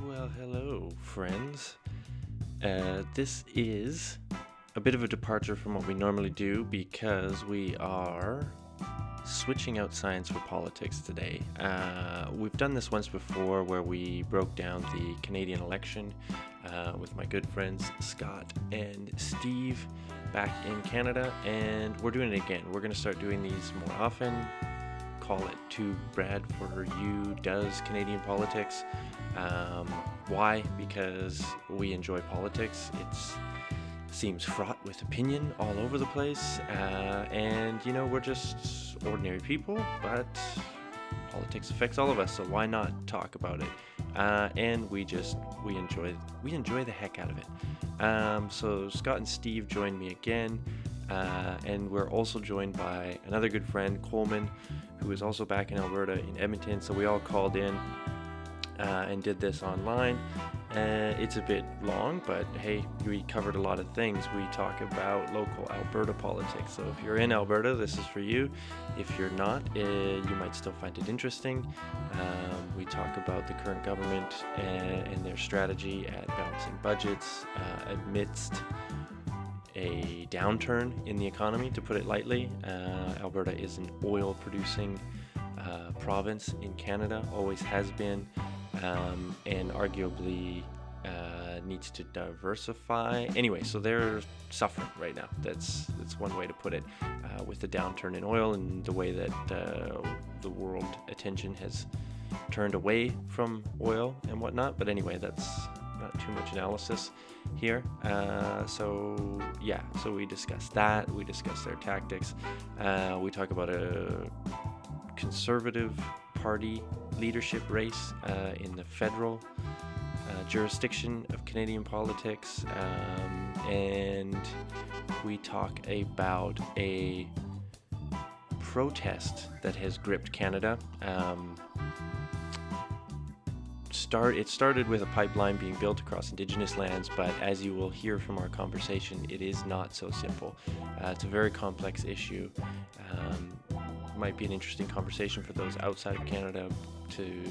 Well, hello, friends. This is a bit of a departure from what we normally do because we are switching out science for politics today. We've done this once before where we broke down the Canadian election with my good friends Scott and Steve back in Canada, and we're doing it again. We're going to start doing these more often. Call it To Brad for You Does Canadian Politics. Why? Because we enjoy politics. It seems fraught with opinion all over the place, and we're just ordinary people, but politics affects all of us, so why not talk about it? And we enjoy the heck out of it. So Scott and Steve joined me again, and we're also joined by another good friend, Coleman, who is also back in Alberta in Edmonton. So we all called in and did this online. It's a bit long, but hey, we covered a lot of things. We talk about local Alberta politics. So if you're in Alberta, this is for you. If you're not, you might still find it interesting. We talk about the current government and their strategy at balancing budgets amidst a downturn in the economy, to put it lightly. Alberta is an oil producing province in Canada, always has been, and arguably needs to diversify. Anyway, so they're suffering right now. That's one way to put it, with the downturn in oil and the way that the world attention has turned away from oil and whatnot. But anyway, that's not too much analysis here. So we discuss that. We discuss their tactics. We talk about a Conservative Party leadership race in the federal jurisdiction of Canadian politics, and we talk about a protest that has gripped Canada. It started with a pipeline being built across Indigenous lands, but as you will hear from our conversation, it is not so simple. It's a very complex issue. Might be an interesting conversation for those outside of Canada to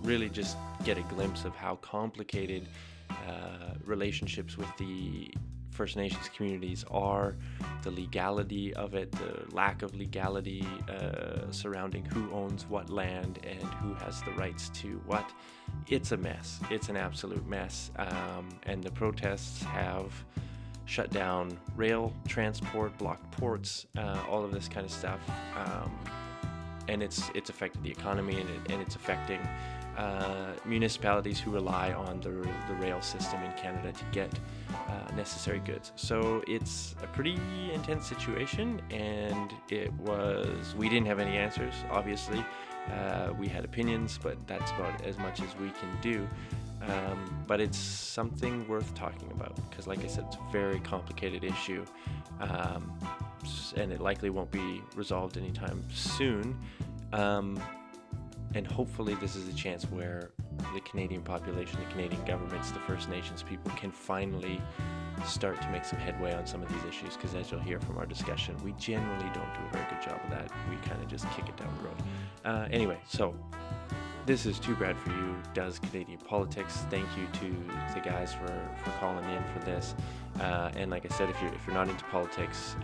really just get a glimpse of how complicated relationships with the First Nations communities are, the legality of it, the lack of legality surrounding who owns what land and who has the rights to what. It's a mess. It's an absolute mess. And the protests have shut down rail transport, blocked ports, all of this kind of stuff. And it's affected the economy, and it's affecting municipalities who rely on the rail system in Canada to get necessary goods. So it's a pretty intense situation, and we didn't have any answers, obviously. We had opinions, but that's about as much as we can do. But it's something worth talking about because, like I said, it's a very complicated issue, and it likely won't be resolved anytime soon. And hopefully this is a chance where the Canadian population, the Canadian governments, the First Nations people can finally start to make some headway on some of these issues, because as you'll hear from our discussion, we generally don't do a very good job of that. We kind of just kick it down the road. Anyway, so this is Too Bad For You Does Canadian Politics. Thank you to the guys for calling in for this. And like I said, if you're not into politics,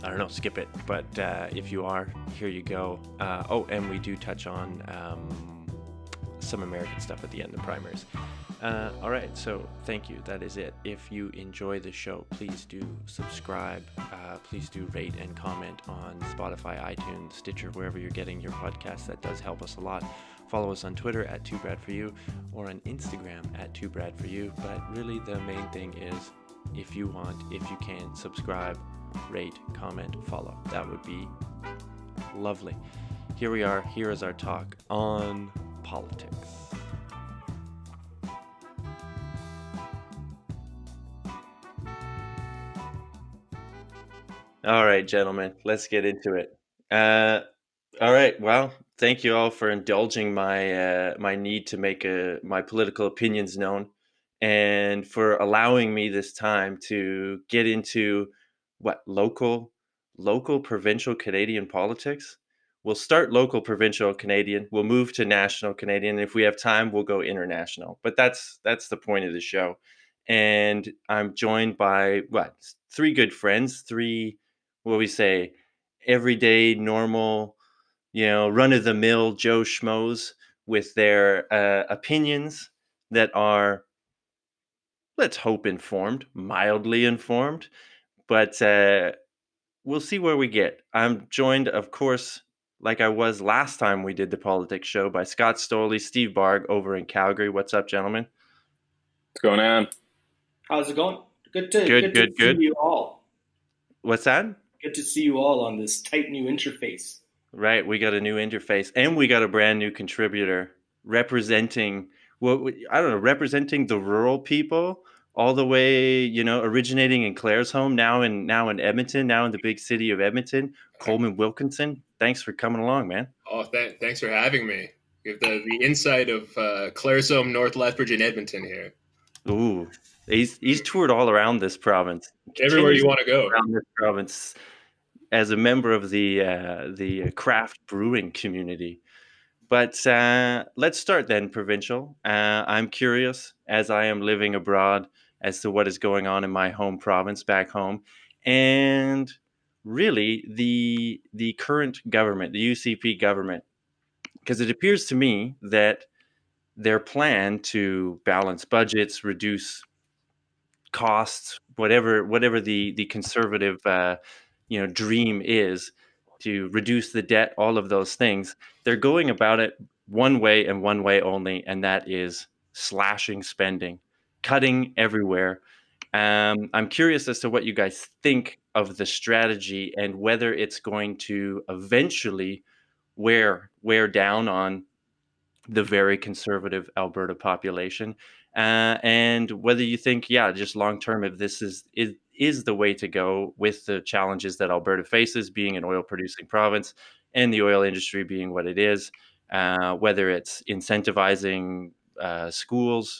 I don't know, skip it. But if you are, here you go. And we do touch on some American stuff at the end, the primaries. All right, so thank you. That is it. If you enjoy the show, please do subscribe. Please do rate and comment on Spotify, iTunes, Stitcher, wherever you're getting your podcasts. That does help us a lot. Follow us on Twitter at 2BradForYou or on Instagram at 2BradForYou. But really the main thing is, if you can, subscribe, rate, comment, follow. That would be lovely. Here we are. Here is our talk on politics. All right, gentlemen, let's get into it. All right. Well, thank you all for indulging my need to make my political opinions known, and for allowing me this time to get into what local provincial Canadian politics. we'll start local, provincial Canadian. We'll move to national Canadian. And if we have time, we'll go international. But that's the point of the show. And I'm joined by three good friends, three what we say everyday normal, run of the mill Joe Schmoes with their opinions that are, let's hope, informed, mildly informed, but we'll see where we get. I'm joined, of course, like I was last time we did the politics show, by Scott Stoley, Steve Barg over in Calgary. What's up, gentlemen? What's going on? How's it going? Good to Good, good to good, see good. you all. What's that? Good to see you all on this tight new interface. Right, we got a new interface, and we got a brand new contributor representing I don't know, representing the rural people all the way, originating in Clare's home, now in Edmonton, now in the big city of Edmonton. Coleman Wilkinson, thanks for coming along, man. Oh, thanks for having me. You have the insight of Claresholm, North Lethbridge, and Edmonton here. Ooh, he's toured all around this province. Everywhere Continues you to want to tour go. around this province as a member of the craft brewing community. But let's start then, provincial. I'm curious, as I am living abroad, as to what is going on in my home province back home, and really the current government, the UCP government, because it appears to me that their plan to balance budgets, reduce costs, whatever the conservative dream is, to reduce the debt, all of those things, they're going about it one way and one way only, and that is slashing spending, cutting everywhere. I'm curious as to what you guys think of the strategy and whether it's going to eventually wear down on the very conservative Alberta population, and whether you think, yeah, just long term, if this is the way to go with the challenges that Alberta faces, being an oil producing province and the oil industry being what it is, whether it's incentivizing schools,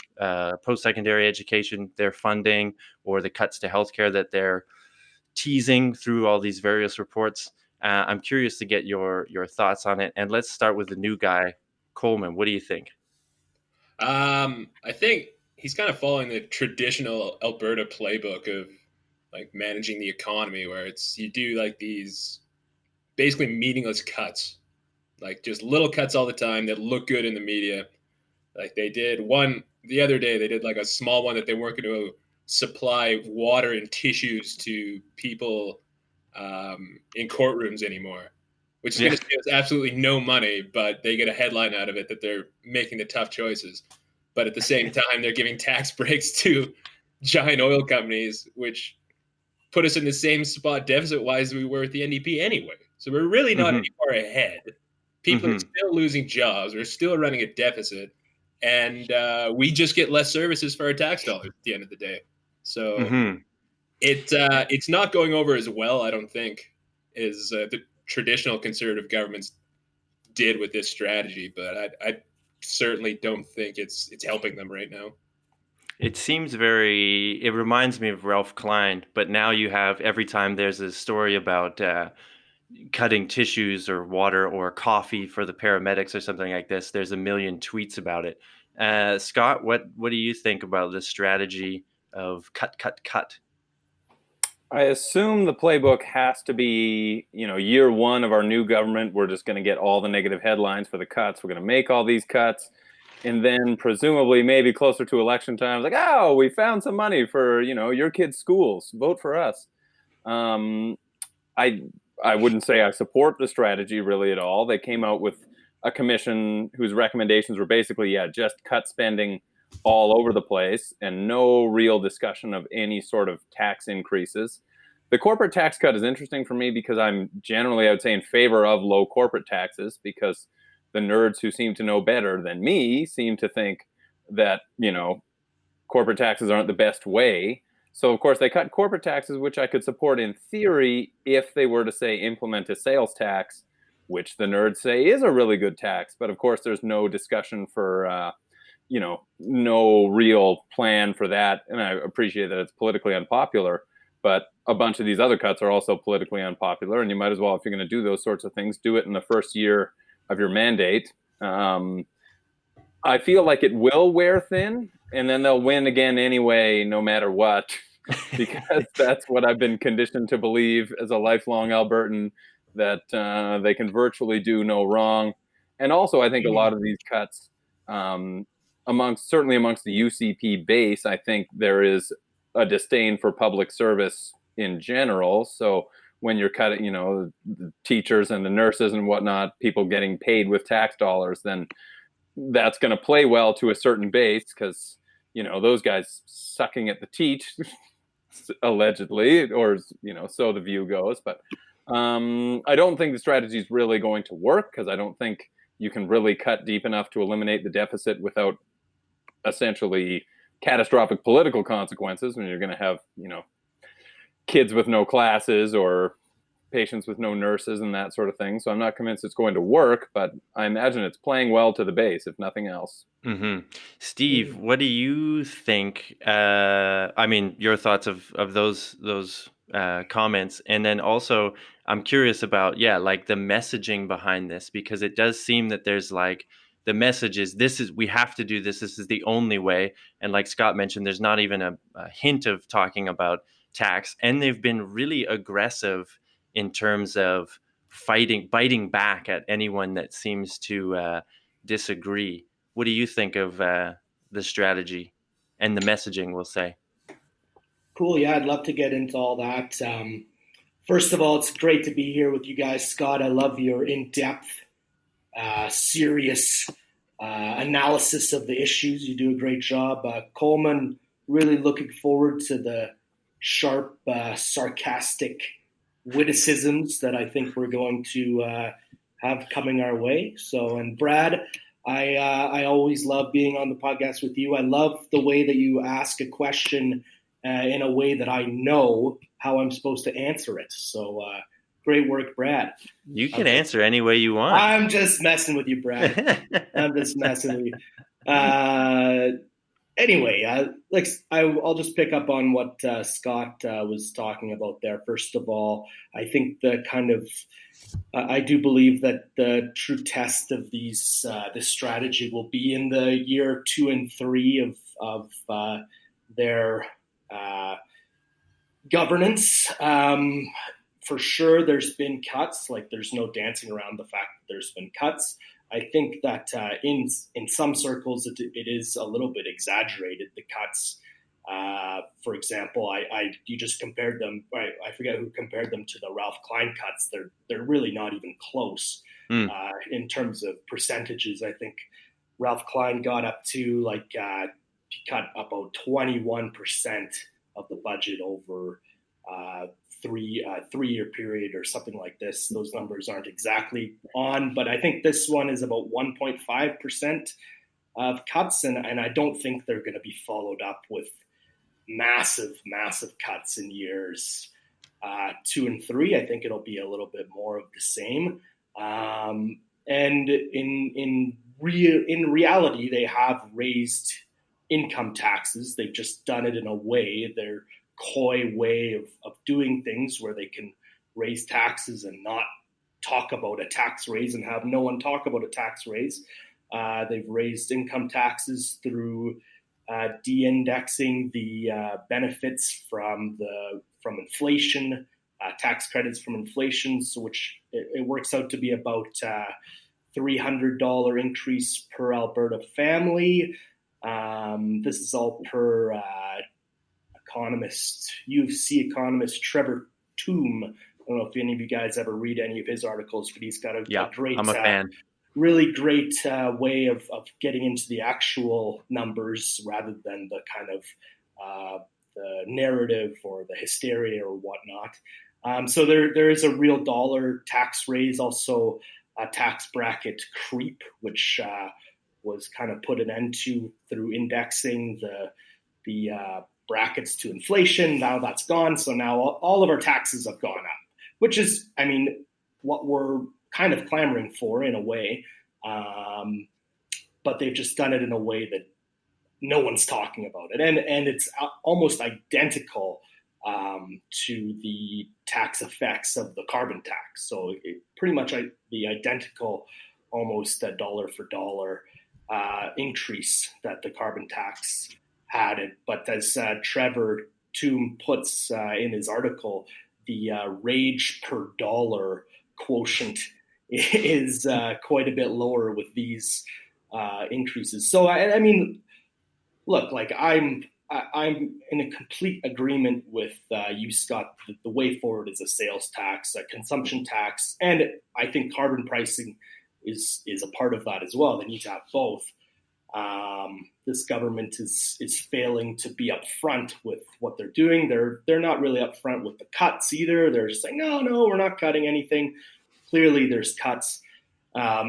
post secondary education, their funding, or the cuts to healthcare that they're teasing through all these various reports. I'm curious to get your thoughts on it, and let's start with the new guy, Coleman. What do you think? I think he's kind of following the traditional Alberta playbook of like managing the economy, where it's you do like these basically meaningless cuts, like just little cuts all the time that look good in the media. Like they did one the other day, they did like a small one that they weren't going to supply water and tissues to people in courtrooms anymore, which is going Yeah. to save us absolutely no money, but they get a headline out of it that they're making the tough choices. But at the same time, they're giving tax breaks to giant oil companies, which put us in the same spot deficit wise we were at the NDP anyway. So we're really not Hmm. any far ahead. People are Hmm. still losing jobs. We're still running a deficit. And we just get less services for our tax dollars at the end of the day. So Hmm. it's not going over as well, I don't think, as the traditional conservative governments did with this strategy. But I certainly don't think it's helping them right now. It seems very. It reminds me of Ralph Klein, but now you have, every time there's a story about cutting tissues or water or coffee for the paramedics or something like this, there's a million tweets about it. Scott, what do you think about the strategy of cut, cut, cut? I assume the playbook has to be, year one of our new government, we're just going to get all the negative headlines for the cuts. We're going to make all these cuts. And then presumably maybe closer to election time, like, oh, we found some money for, your kids' schools. Vote for us. Um, I I wouldn't say I support the strategy really at all. They came out with a commission whose recommendations were basically, yeah, just cut spending all over the place and no real discussion of any sort of tax increases. The corporate tax cut is interesting for me because I'm generally, I would say, in favor of low corporate taxes because the nerds who seem to know better than me seem to think that, corporate taxes aren't the best way. So, of course, they cut corporate taxes, which I could support in theory if they were to, say, implement a sales tax, which the nerds say is a really good tax. But, of course, there's no discussion for, no real plan for that. And I appreciate that it's politically unpopular. But a bunch of these other cuts are also politically unpopular, and you might as well, if you're going to do those sorts of things, do it in the first year of your mandate. I feel like it will wear thin, and then they'll win again anyway, no matter what, because that's what I've been conditioned to believe as a lifelong Albertan, that they can virtually do no wrong. And also, I think a lot of these cuts, certainly amongst the UCP base, I think there is a disdain for public service in general. So when you're cutting, the teachers and the nurses and whatnot, people getting paid with tax dollars, then that's going to play well to a certain base, because those guys sucking at the teat allegedly, or so the view goes. But I don't think the strategy is really going to work, because I don't think you can really cut deep enough to eliminate the deficit without essentially catastrophic political consequences, when you're going to have kids with no classes or patients with no nurses and that sort of thing. So I'm not convinced it's going to work, but I imagine it's playing well to the base, if nothing else. Mm-hmm. Steve, what do you think? Your thoughts of those comments, and then also I'm curious about like the messaging behind this, because it does seem that there's like the message is we have to do this. This is the only way, and like Scott mentioned, there's not even a hint of talking about tax, and they've been really aggressive in terms of biting back at anyone that seems to disagree. What do you think of the strategy and the messaging, we'll say? Cool. Yeah, I'd love to get into all that. First of all, it's great to be here with you guys. Scott, I love your in-depth, serious analysis of the issues. You do a great job. Coleman, really looking forward to the sharp, sarcastic witticisms that I think we're going to have coming our way. So, and Brad, I always love being on the podcast with you. I love the way that you ask a question in a way that I know how I'm supposed to answer it. So great work, Brad. You can answer any way you want. I'm just messing with you, Brad. I'm just messing with you. Anyway, I'll just pick up on what Scott was talking about there. First of all, I think I do believe that the true test of this strategy will be in the year 2 and 3 of their governance. For sure, there's been cuts. Like, there's no dancing around the fact that there's been cuts. I think that in some circles it is a little bit exaggerated, the cuts. For example, you just compared them. I forget who compared them to the Ralph Klein cuts. They're really not even close in terms of percentages. I think Ralph Klein got up to he cut about 21% of the budget over 3-year period or something like this. Those numbers aren't exactly on, but I think this one is about 1.5% of cuts, and I don't think they're going to be followed up with massive cuts in years 2 and 3. I think it'll be a little bit more of the same. And in reality, they have raised income taxes. They've just done it in a way, their coy way of doing things, where they can raise taxes and not talk about a tax raise and have no one talk about a tax raise. They've raised income taxes through de-indexing the benefits from inflation, tax credits from inflation, so which it works out to be about $300 increase per Alberta family. This is all per U of C economist Trevor Toom. I don't know if any of you guys ever read any of his articles, but he's got a great, I'm a fan. Really great way of getting into the actual numbers rather than the kind of the narrative or the hysteria or whatnot. So there is a real dollar tax raise, also a tax bracket creep, which was kind of put an end to through indexing the brackets to inflation. Now that's gone. So now all of our taxes have gone up, which is, what we're kind of clamoring for in a way. But they've just done it in a way that no one's talking about it. And it's almost identical to the tax effects of the carbon tax. So pretty much the identical, almost a dollar for dollar increase that the carbon tax had. But as Trevor Toom puts in his article, the rage per dollar quotient is quite a bit lower with these increases. So I mean, look, like I'm in a complete agreement with you, Scott. The way forward is a sales tax, a consumption tax, and I think carbon pricing is a part of that as well. They need to have both. This government is failing to be upfront with what they're doing. They're not really upfront with the cuts either. They're just saying, no, we're not cutting anything. Clearly, there's cuts.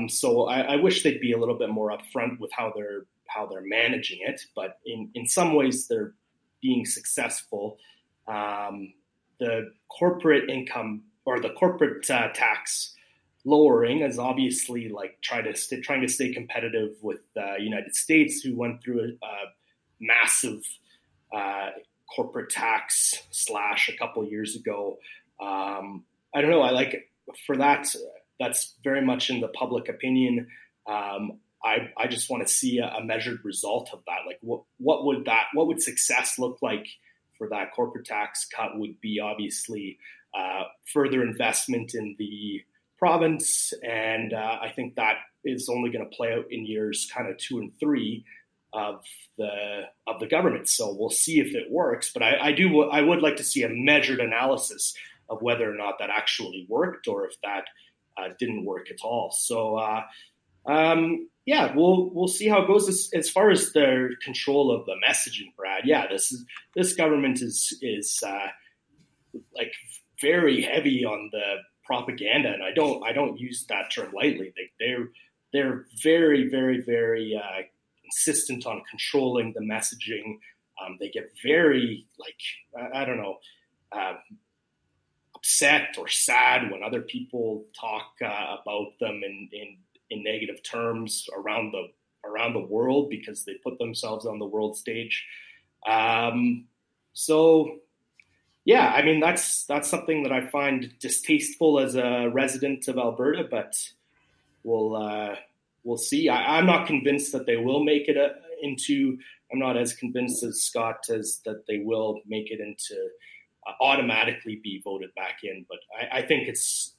So I wish they'd be a little bit more upfront with how they're managing it. But in some ways, they're being successful. The corporate income or the corporate tax lowering is obviously like trying to stay competitive with the United States, who went through a massive corporate tax slash a couple years ago. I don't know. I like for that. That's very much in the public opinion. I just want to see a measured result of that. Like what would success look like for that corporate tax cut? Would be obviously further investment in the province, and I think that is only going to play out in years kind of 2 and 3 of the government. So we'll see if it works. But I would like to see a measured analysis of whether or not that actually worked, or if that didn't work at all. So we'll see how it goes. As far as their control of the messaging, Brad. Yeah, this government is like very heavy on the propaganda, and I don't use that term lightly. They're very, very, very insistent on controlling the messaging. They get very I don't know. Upset or sad when other people talk about them in negative terms around the world, because they put themselves on the world stage. So yeah, I mean that's something that I find distasteful as a resident of Alberta, but we'll see. I'm not convinced that they will make it into. I'm not as convinced as Scott as that they will make it into. Automatically be voted back in, but I think it's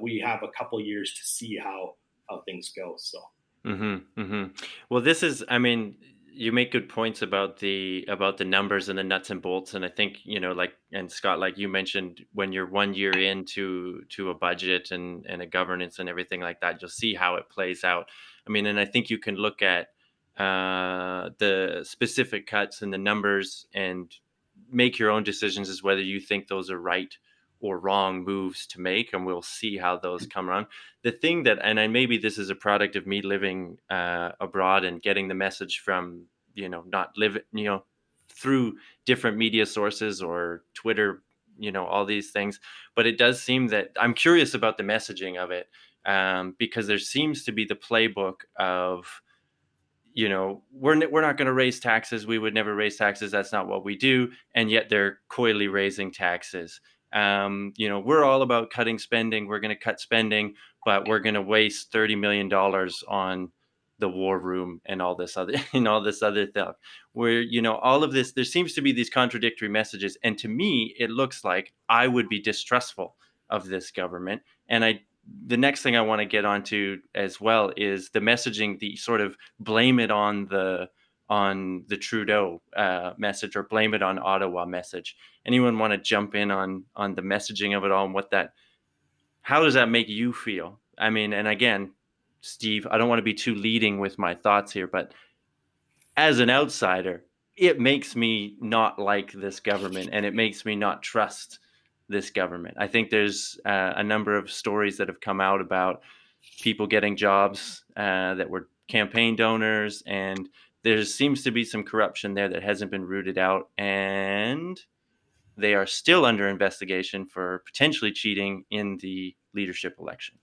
we have a couple years to see how things go. So, Well, this is, I mean, you make good points about the numbers and the nuts and bolts, and I think and Scott, like you mentioned, when you're 1 year into a budget and a governance and everything like that, you'll see how it plays out. I mean, and I think you can look at the specific cuts and the numbers and make your own decisions as whether you think those are right or wrong moves to make, and we'll see how those come around. The thing that, and maybe this is a product of me living abroad and getting the message from not live through different media sources or Twitter, all these things, but it does seem that I'm curious about the messaging of it, because there seems to be the playbook of we're not going to raise taxes. We would never raise taxes. That's not what we do. And yet they're coyly raising taxes. We're all about cutting spending. We're going to cut spending, but we're going to waste $30 million on the war room and all this other stuff. Where, all of this, there seems to be these contradictory messages. And to me, it looks like I would be distrustful of this government. And the next thing I want to get onto as well is the messaging, the sort of blame it on the Trudeau message, or blame it on Ottawa message. Anyone want to jump in on the messaging of it all, and how does that make you feel? I mean, and again, Steve, I don't want to be too leading with my thoughts here, but as an outsider, it makes me not like this government, and it makes me not trust this government. I think there's a number of stories that have come out about people getting jobs that were campaign donors, and there seems to be some corruption there that hasn't been rooted out, and they are still under investigation for potentially cheating in the leadership election.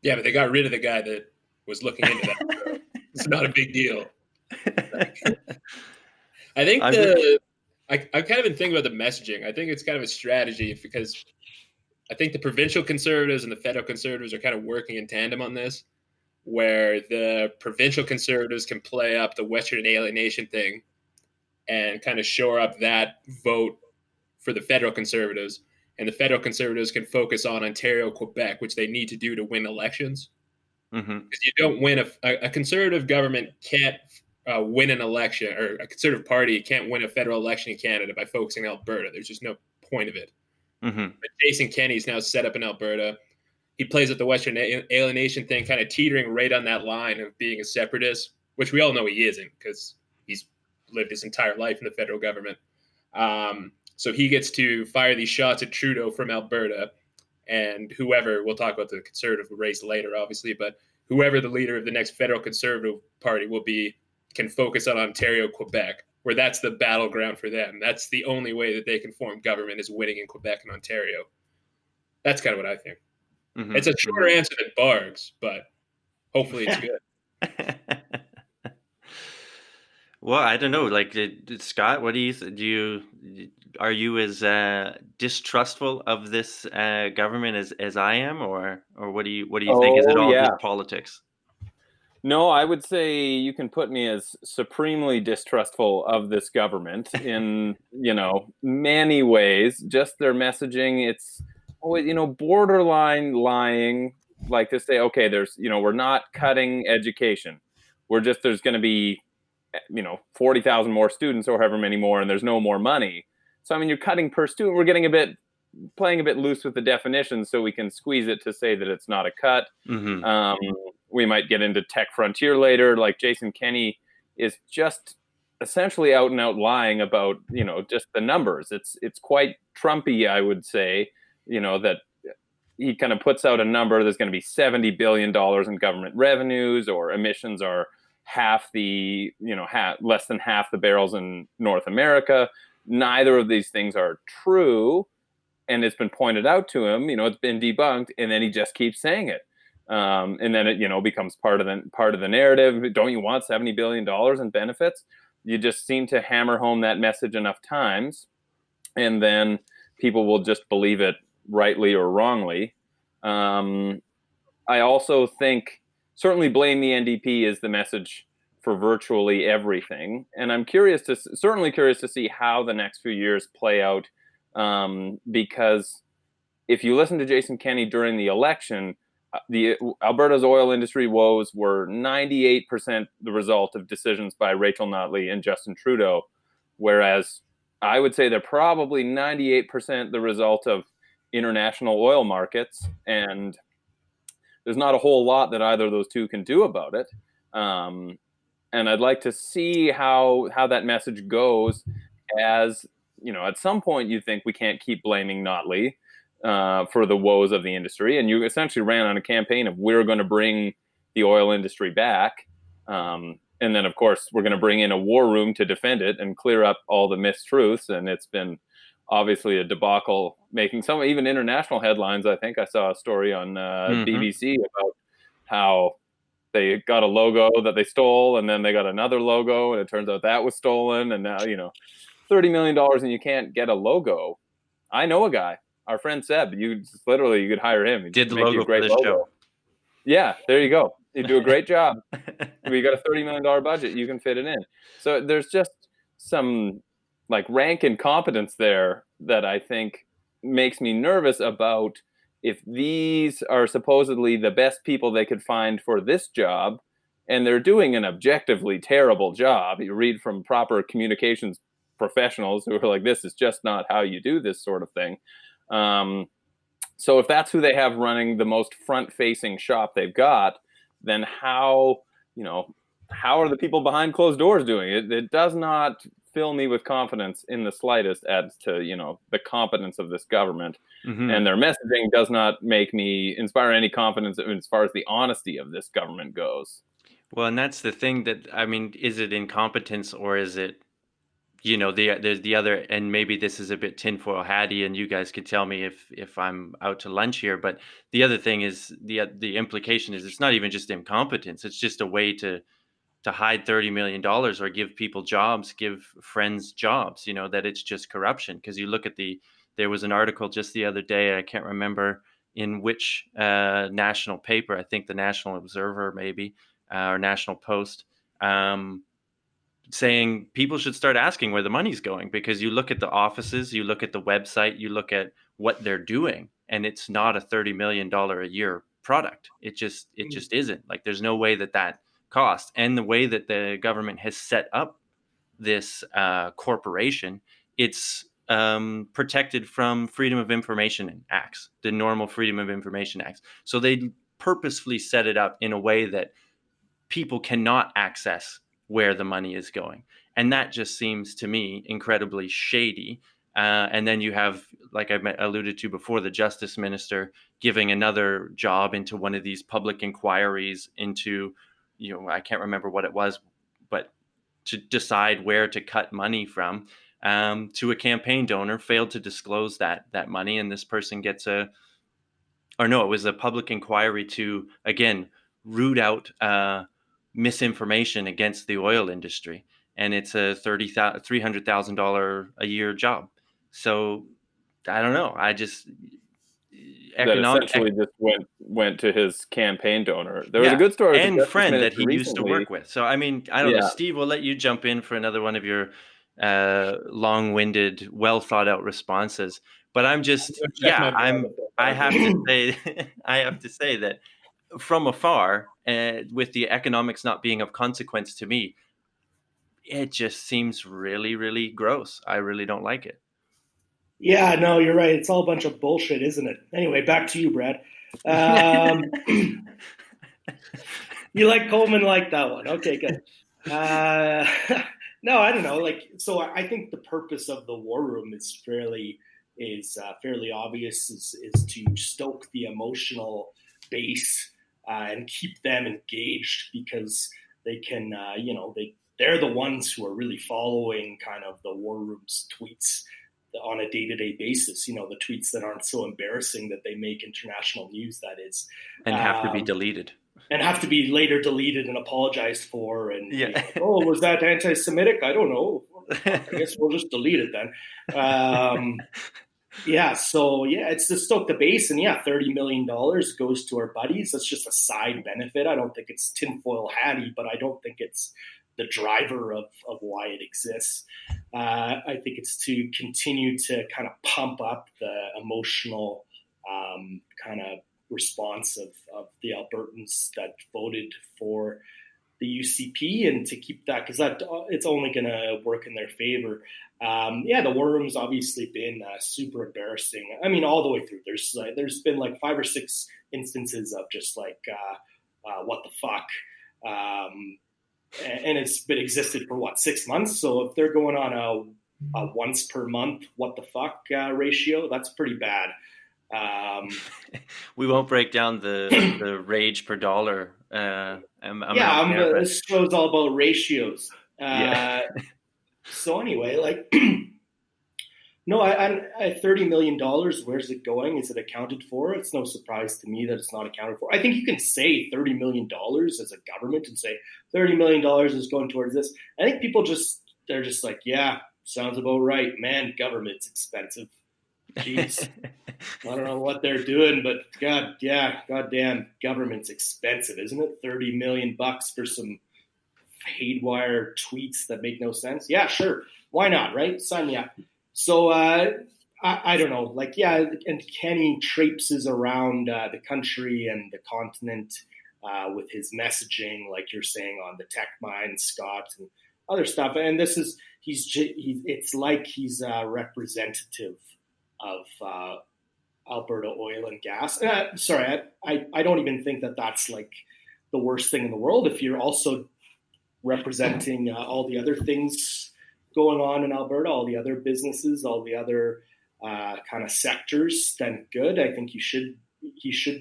Yeah, but they got rid of the guy that was looking into that. So it's not a big deal. I think I've kind of been thinking about the messaging. I think it's kind of a strategy because I think the provincial conservatives and the federal conservatives are kind of working in tandem on this, where the provincial conservatives can play up the Western alienation thing and kind of shore up that vote for the federal conservatives. And the federal conservatives can focus on Ontario, Quebec, which they need to do to win elections. Mm-hmm. Because you don't win a conservative government can't win an election, or a conservative party can't win a federal election in Canada by focusing on Alberta. There's just no point of it. Mm-hmm. But Jason Kenney's now set up in Alberta. He plays at the Western alienation thing, kind of teetering right on that line of being a separatist, which we all know he isn't because he's lived his entire life in the federal government. So he gets to fire these shots at Trudeau from Alberta, and whoever, we'll talk about the conservative race later, obviously, but whoever the leader of the next federal conservative party will be can focus on Ontario, Quebec, where that's the battleground for them. That's the only way that they can form government is winning in Quebec and Ontario. That's kind of what I think. Mm-hmm. It's a shorter answer than Barg's, but hopefully it's good. Well, I don't know. Like, Scott, what do you are you as distrustful of this government as I am, or what do you think? Is it all just politics? No, I would say you can put me as supremely distrustful of this government in, many ways. Just their messaging, it's always, borderline lying, like to say, okay, there's, we're not cutting education. There's going to be, 40,000 more students or however many more, and there's no more money. So, I mean, you're cutting per student. We're playing a bit loose with the definition so we can squeeze it to say that it's not a cut. Mm-hmm. We might get into tech frontier later. Like Jason Kenney is just essentially out and out lying about, just the numbers. It's quite Trumpy, I would say, that he kind of puts out a number. There's going to be $70 billion in government revenues, or emissions are less than half the barrels in North America. Neither of these things are true. And it's been pointed out to him, it's been debunked, and then he just keeps saying it. And then it, becomes part of the narrative. Don't you want $70 billion in benefits? You just seem to hammer home that message enough times, and then people will just believe it, rightly or wrongly. I also think certainly blame the NDP is the message for virtually everything. And I'm certainly curious to see how the next few years play out. Because if you listen to Jason Kenney during the election, Alberta's oil industry woes were 98% the result of decisions by Rachel Notley and Justin Trudeau, whereas I would say they're probably 98% the result of international oil markets, and there's not a whole lot that either of those two can do about it. And I'd like to see how that message goes, as at some point you think we can't keep blaming Notley for the woes of the industry, and you essentially ran on a campaign of we're going to bring the oil industry back, and then of course we're going to bring in a war room to defend it and clear up all the mistruths, and it's been obviously a debacle, making some even international headlines. I think I saw a story on BBC about how they got a logo that they stole, and then they got another logo, and it turns out that was stolen, and now $30 million and you can't get a logo. I know a guy, our friend Seb. You could hire him. Did the logo for this show? Yeah, there you go. You do a great job. We got a $30 million budget. You can fit it in. So there's just some like rank incompetence there that I think makes me nervous about if these are supposedly the best people they could find for this job, and they're doing an objectively terrible job. You read from proper communications professionals who are like, this is just not how you do this sort of thing. So if that's who they have running the most front-facing shop they've got, then how are the people behind closed doors doing it? It does not fill me with confidence in the slightest as to the competence of this government. Mm-hmm. And their messaging does not make me inspire any confidence as far as the honesty of this government goes. Well, and that's the thing is it incompetence, or is it there's the other, and maybe this is a bit tinfoil hatty, and you guys could tell me if I'm out to lunch here, but the other thing is the implication is it's not even just incompetence, it's just a way to hide $30 million or give people jobs, give friends jobs, that it's just corruption. Because you look at there was an article just the other day, I can't remember in which national paper, I think the National Observer maybe, or National Post, saying people should start asking where the money's going, because you look at the offices, you look at the website, you look at what they're doing, and it's not a $30 million a year product. It just isn't. Like, there's no way that costs. And the way that the government has set up this corporation, it's protected from Freedom of Information Acts, the normal Freedom of Information Acts. So they purposefully set it up in a way that people cannot access where the money is going. And that just seems to me incredibly shady. And then you have, like I alluded to before, the justice minister giving another job into one of these public inquiries into, I can't remember what it was, but to decide where to cut money from, to a campaign donor, failed to disclose that money. And this person gets it was a public inquiry to, again, root out misinformation against the oil industry. And it's a $300,000 a year job. So I don't know. I just that essentially just went to his campaign donor. There was a good story and friend that he used to work with. So I mean, I don't know. Steve, we'll let you jump in for another one of your long-winded, well thought out responses. But I'm just I have to say that from afar, with the economics not being of consequence to me, it just seems really, really gross. I really don't like it. Yeah, no, you're right. It's all a bunch of bullshit, isn't it? Anyway, back to you, Brad. You like Coleman like that one. Okay, good. No, I don't know. So I think the purpose of the War Room is fairly obvious, is to stoke the emotional base and keep them engaged, because they can, they're the ones who are really following kind of the War Room's tweets on a day-to-day basis, the tweets that aren't so embarrassing that they make international news, that is. And have to be deleted. And have to be later deleted and apologized for. And, was that anti-Semitic? I don't know. I guess we'll just delete it then. It's to stoke the base. And $30 million goes to our buddies. That's just a side benefit. I don't think it's tinfoil hatty, but I don't think it's the driver of why it exists. I think it's to continue to kind of pump up the emotional kind of response of the Albertans that voted for the UCP, and to keep that, because it's only going to work in their favor. The War Room's obviously been super embarrassing. I mean, all the way through. There's been like 5 or 6 instances of just what the fuck. And it's been existed for 6 months. So if they're going on a once per month, what the fuck ratio, that's pretty bad. We won't break down the rage per dollar. This show's all about ratios. So anyway, no, I $30 million, where's it going? Is it accounted for? It's no surprise to me that it's not accounted for. I think you can say $30 million as a government and say $30 million is going towards this. I think people they're just like, yeah, sounds about right. Man, government's expensive. Jeez. I don't know what they're doing, but goddamn, government's expensive, isn't it? $30 million for some haywire tweets that make no sense. Yeah, sure. Why not, right? Sign me up. So I don't know, and Kenny traipses around the country and the continent with his messaging, like you're saying, on the Tech Mine, Scott, and other stuff. And it's like he's a representative of Alberta oil and gas. I don't even think that that's like the worst thing in the world. If you're also representing all the other things going on in Alberta, all the other businesses, all the other kind of sectors, then good. I think he should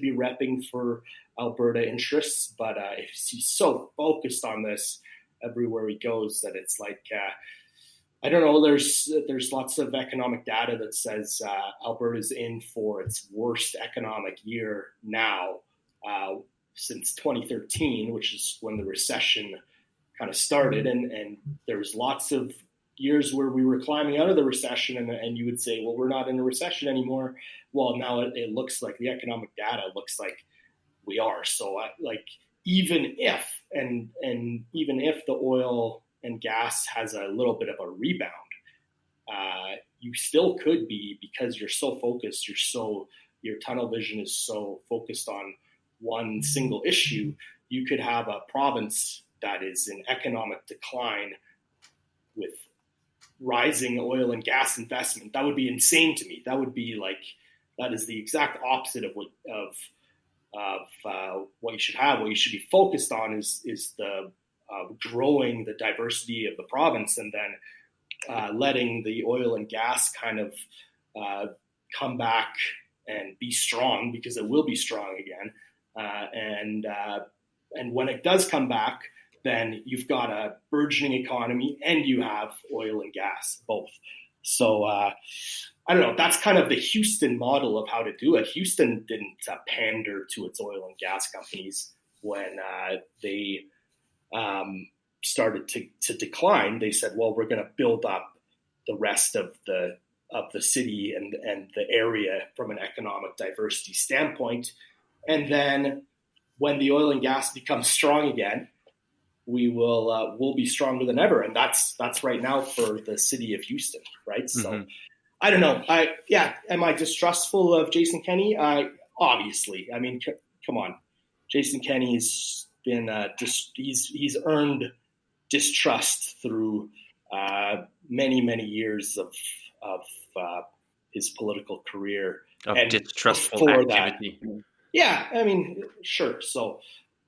be repping for Alberta interests. But if he's so focused on this everywhere he goes, that it's like, I don't know, there's lots of economic data that says Alberta's in for its worst economic year now since 2013, which is when the recession kind of started, and there was lots of years where we were climbing out of the recession, and you would say, well, we're not in a recession anymore. Well, now it looks like the economic data looks like we are. So like even if the oil and gas has a little bit of a rebound, you still could be, because you're so focused, your tunnel vision is so focused on one single issue. You could have a province that is in economic decline with rising oil and gas investment. That would be insane to me. That would be like, that is the exact opposite of what you should have. What you should be focused on is the growing the diversity of the province, and then letting the oil and gas kind of come back and be strong, because it will be strong again. And when it does come back, then you've got a burgeoning economy and you have oil and gas, both. So I don't know. That's kind of the Houston model of how to do it. Houston didn't pander to its oil and gas companies when they started to decline. They said, well, we're going to build up the rest of the city and the area from an economic diversity standpoint. And then when the oil and gas becomes strong again, we'll be stronger than ever. And that's right now for the city of Houston, right? So I don't know. Am I distrustful of Jason Kenney? Obviously. I mean, come on. Jason Kenney's been he's earned distrust through many years of his political career, of and distrustful activity. Yeah, I mean, sure. So,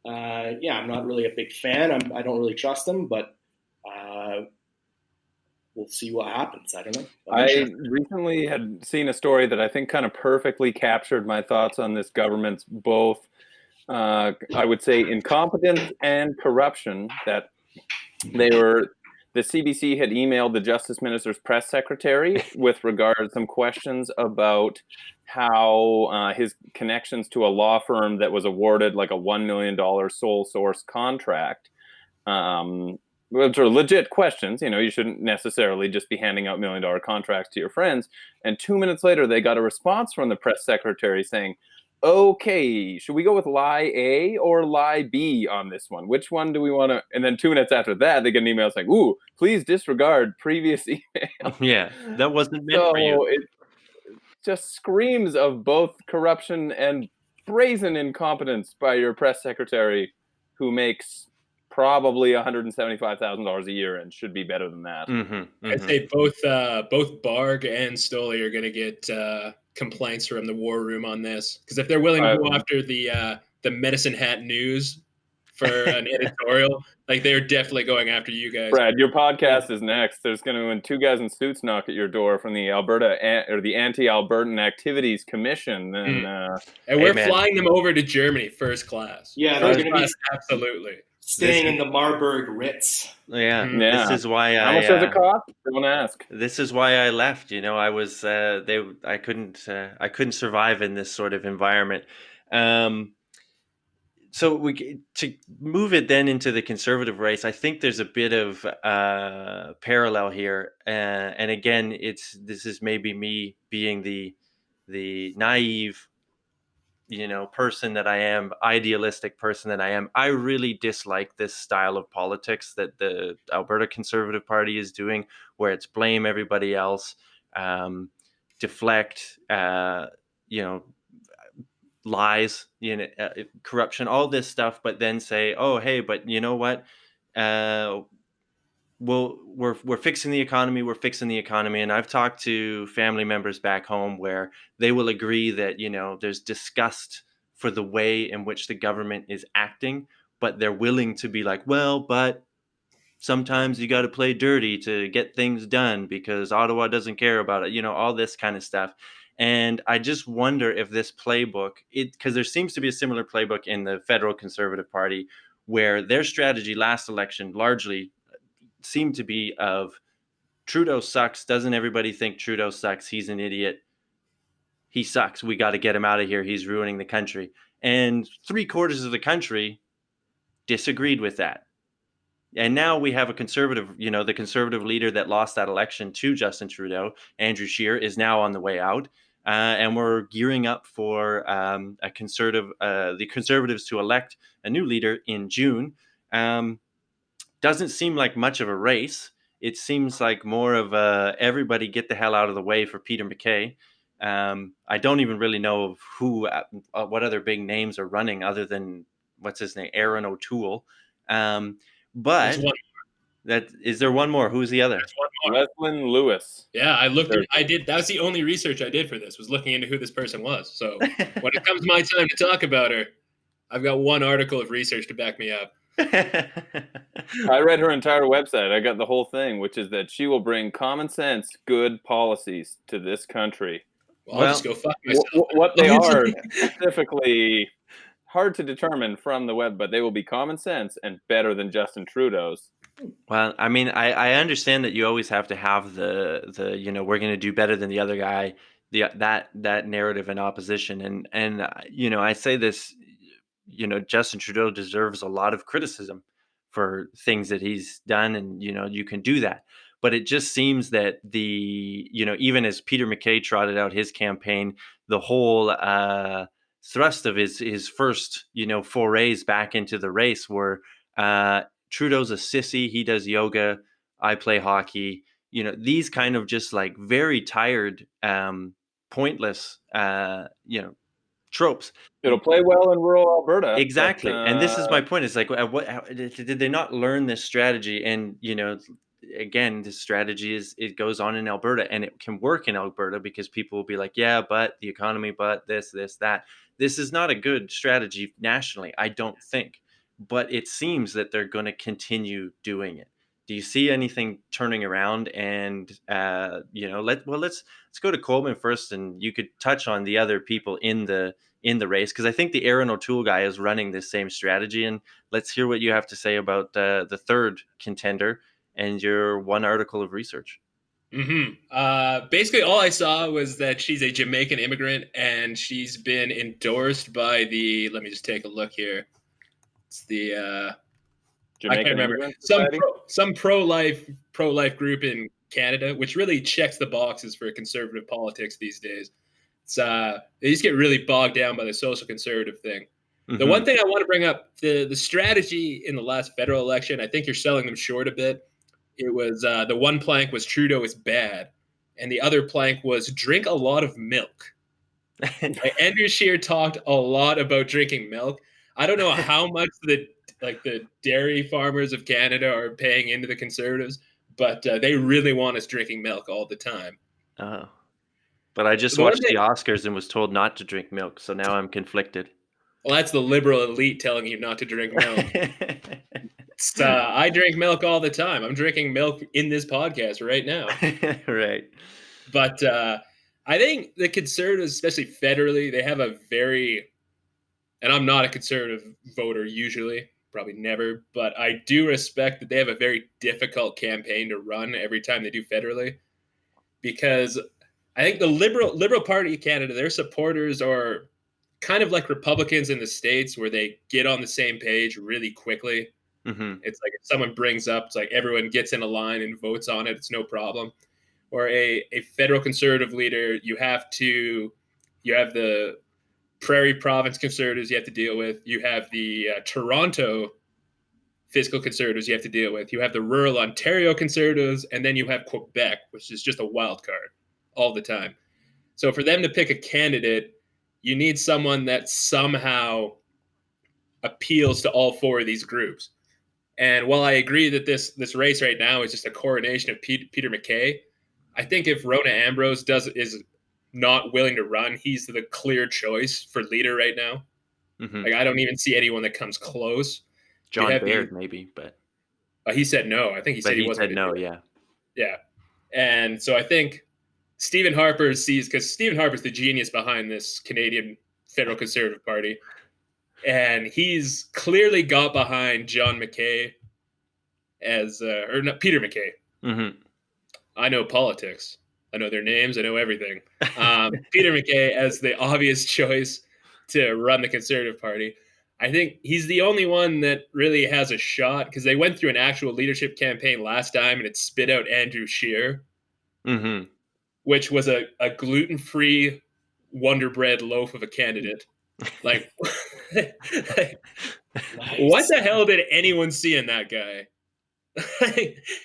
I'm not really a big fan. I don't really trust him, but we'll see what happens. I don't know. I recently had seen a story that I think kind of perfectly captured my thoughts on this government's both, I would say, incompetence and corruption. That the CBC had emailed the Justice Minister's press secretary with regard to some questions about how his connections to a law firm that was awarded like a $1 million sole source contract, which are legit questions. You know, you shouldn't necessarily just be handing out $1 million contracts to your friends. And 2 minutes later, they got a response from the press secretary saying, okay, should we go with lie A or lie B on this one? Which one do we want to? And then 2 minutes after that, they get an email saying, ooh, please disregard previous email. Yeah, that wasn't meant for you. It just screams of both corruption and brazen incompetence by your press secretary, who makes probably $175,000 a year and should be better than that. I'd say both Barg and Stoley are going to get complaints from the war room on this, because if they're willing to go after the Medicine Hat News for an editorial, like, they're definitely going after you guys. Brad, your podcast is next. There's going to, when two guys in suits knock at your door from the Alberta or the Anti-Albertan Activities Commission, then and we're flying them over to Germany first class. Yeah, they're going to be absolutely staying in the Marburg Ritz. Yeah, this is why How much does it cost? Don't ask. This is why I left. You know, I was I couldn't survive in this sort of environment. So to move it then into the Conservative race, I think there's a bit of parallel here, and again, this is maybe me being the naive, person that I am, idealistic person that I am. I really dislike this style of politics that the Alberta Conservative Party is doing, where it's blame everybody else, deflect, lies, corruption, all this stuff, but then say, oh, hey, but you know what? We're fixing the economy. We're fixing the economy. And I've talked to family members back home where they will agree that, there's disgust for the way in which the government is acting, but they're willing to be like, well, but sometimes you got to play dirty to get things done because Ottawa doesn't care about it, all this kind of stuff. And I just wonder if this playbook, because there seems to be a similar playbook in the federal Conservative Party, where their strategy last election largely seemed to be of Trudeau sucks. Doesn't everybody think Trudeau sucks? He's an idiot. He sucks. We got to get him out of here. He's ruining the country. And 3/4 of the country disagreed with that. And now we have a conservative, the conservative leader that lost that election to Justin Trudeau, Andrew Scheer, is now on the way out. And we're gearing up for the Conservatives to elect a new leader in June. Doesn't seem like much of a race. It seems like more of a everybody get the hell out of the way for Peter MacKay. I don't even really know who, what other big names are running other than what's his name, Aaron O'Toole. But is there one more? Who's the other? There's one more. Leslyn Lewis. Yeah, I did. That was the only research I did for this, was looking into who this person was. So when it comes my time to talk about her, I've got one article of research to back me up. I read her entire website. I got the whole thing, which is that she will bring common sense, good policies to this country. Well, I'll just go fuck myself. What they are specifically hard to determine from the web, but they will be common sense and better than Justin Trudeau's. Well, I mean, I understand that you always have to have the we're going to do better than the other guy, that narrative in opposition, and I say this, Justin Trudeau deserves a lot of criticism for things that he's done, and you can do that, but it just seems that even as Peter MacKay trotted out his campaign, the whole thrust of his first forays back into the race were Trudeau's a sissy, he does yoga, I play hockey, these kind of just like very tired, pointless tropes. It'll play well in rural Alberta. Exactly. And this is my point. It's like, did they not learn this strategy? And, again, this strategy it goes on in Alberta, and it can work in Alberta because people will be like, yeah, but the economy, but this, that. This is not a good strategy nationally, I don't think. But it seems that they're going to continue doing it. Do you see anything turning around? And let's go to Coleman first, and you could touch on the other people in the race, because I think the Aaron O'Toole guy is running this same strategy. And let's hear what you have to say about the third contender and your one article of research. Basically, all I saw was that she's a Jamaican immigrant, and she's been endorsed by the. Let me just take a look here. It's the. I can't remember, some pro-life group in Canada, which really checks the boxes for conservative politics these days. It's they just get really bogged down by the social conservative thing. Mm-hmm. The one thing I want to bring up, the strategy in the last federal election, I think you're selling them short a bit. It was the one plank was Trudeau is bad, and the other plank was drink a lot of milk. Andrew Scheer talked a lot about drinking milk. I don't know how much the dairy farmers of Canada are paying into the Conservatives, but they really want us drinking milk all the time. Oh, but I just watched the Oscars and was told not to drink milk, so now I'm conflicted. Well, that's the liberal elite telling you not to drink milk. I drink milk all the time. I'm drinking milk in this podcast right now. Right. But I think the Conservatives, especially federally, they have a very, and I'm not a conservative voter usually, probably never, but I do respect that they have a very difficult campaign to run every time they do federally, because I think the Liberal Party of Canada, their supporters are kind of like Republicans in the States, where they get on the same page really quickly. Mm-hmm. It's like if someone brings up, it's like everyone gets in a line and votes on it. It's no problem. Or a federal conservative leader, you have the Prairie Province Conservatives you have to deal with. You have the Toronto fiscal Conservatives you have to deal with. You have the rural Ontario Conservatives, and then you have Quebec, which is just a wild card all the time. So for them to pick a candidate, you need someone that somehow appeals to all four of these groups. And while I agree that this race right now is just a coronation of Peter MacKay, I think if Rona Ambrose is not willing to run, he's the clear choice for leader right now. Mm-hmm. Like, I don't even see anyone that comes close. John Baird, maybe, but he said no. I think he said he wasn't. Said no, yeah. Yeah. And so I think Stephen Harper because Stephen Harper's the genius behind this Canadian Federal Conservative Party. And he's clearly got behind John MacKay Peter MacKay. Mm-hmm. I know politics. I know their names. I know everything. Peter MacKay as the obvious choice to run the Conservative Party. I think he's the only one that really has a shot because they went through an actual leadership campaign last time and it spit out Andrew Scheer, Mm-hmm. which was a gluten-free Wonder Bread loaf of a candidate. Like, like what Nice. the hell did anyone see in that guy?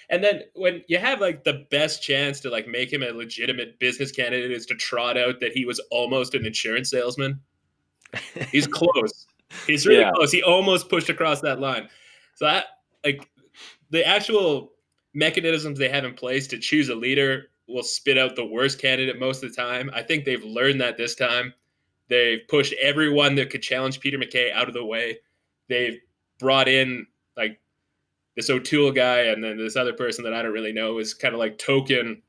And then when you have like the best chance to like make him a legitimate business candidate is to trot out that he was almost an insurance salesman. He's close. He's really Yeah. close. He almost pushed across that line. So that, like, the actual mechanisms they have in place to choose a leader will spit out the worst candidate most of the time. I think they've learned that this time. They've pushed everyone that could challenge Peter MacKay out of the way. They've brought in like this O'Toole guy and then this other person that I don't really know is kind of like token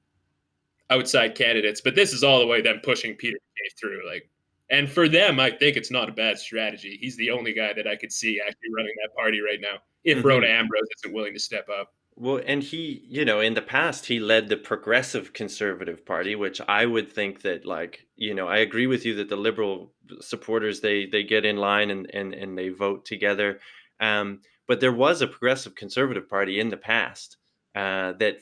outside candidates. But this is all the way them pushing Peter MacKay through. Like, and for them, I think it's not a bad strategy. He's the only guy that I could see actually running that party right now. If Rhoda Ambrose isn't willing to step up. Well, and he, in the past, he led the Progressive Conservative Party, which I would think that, like, I agree with you that the Liberal supporters, they get in line and they vote together. But there was a Progressive Conservative Party in the past that,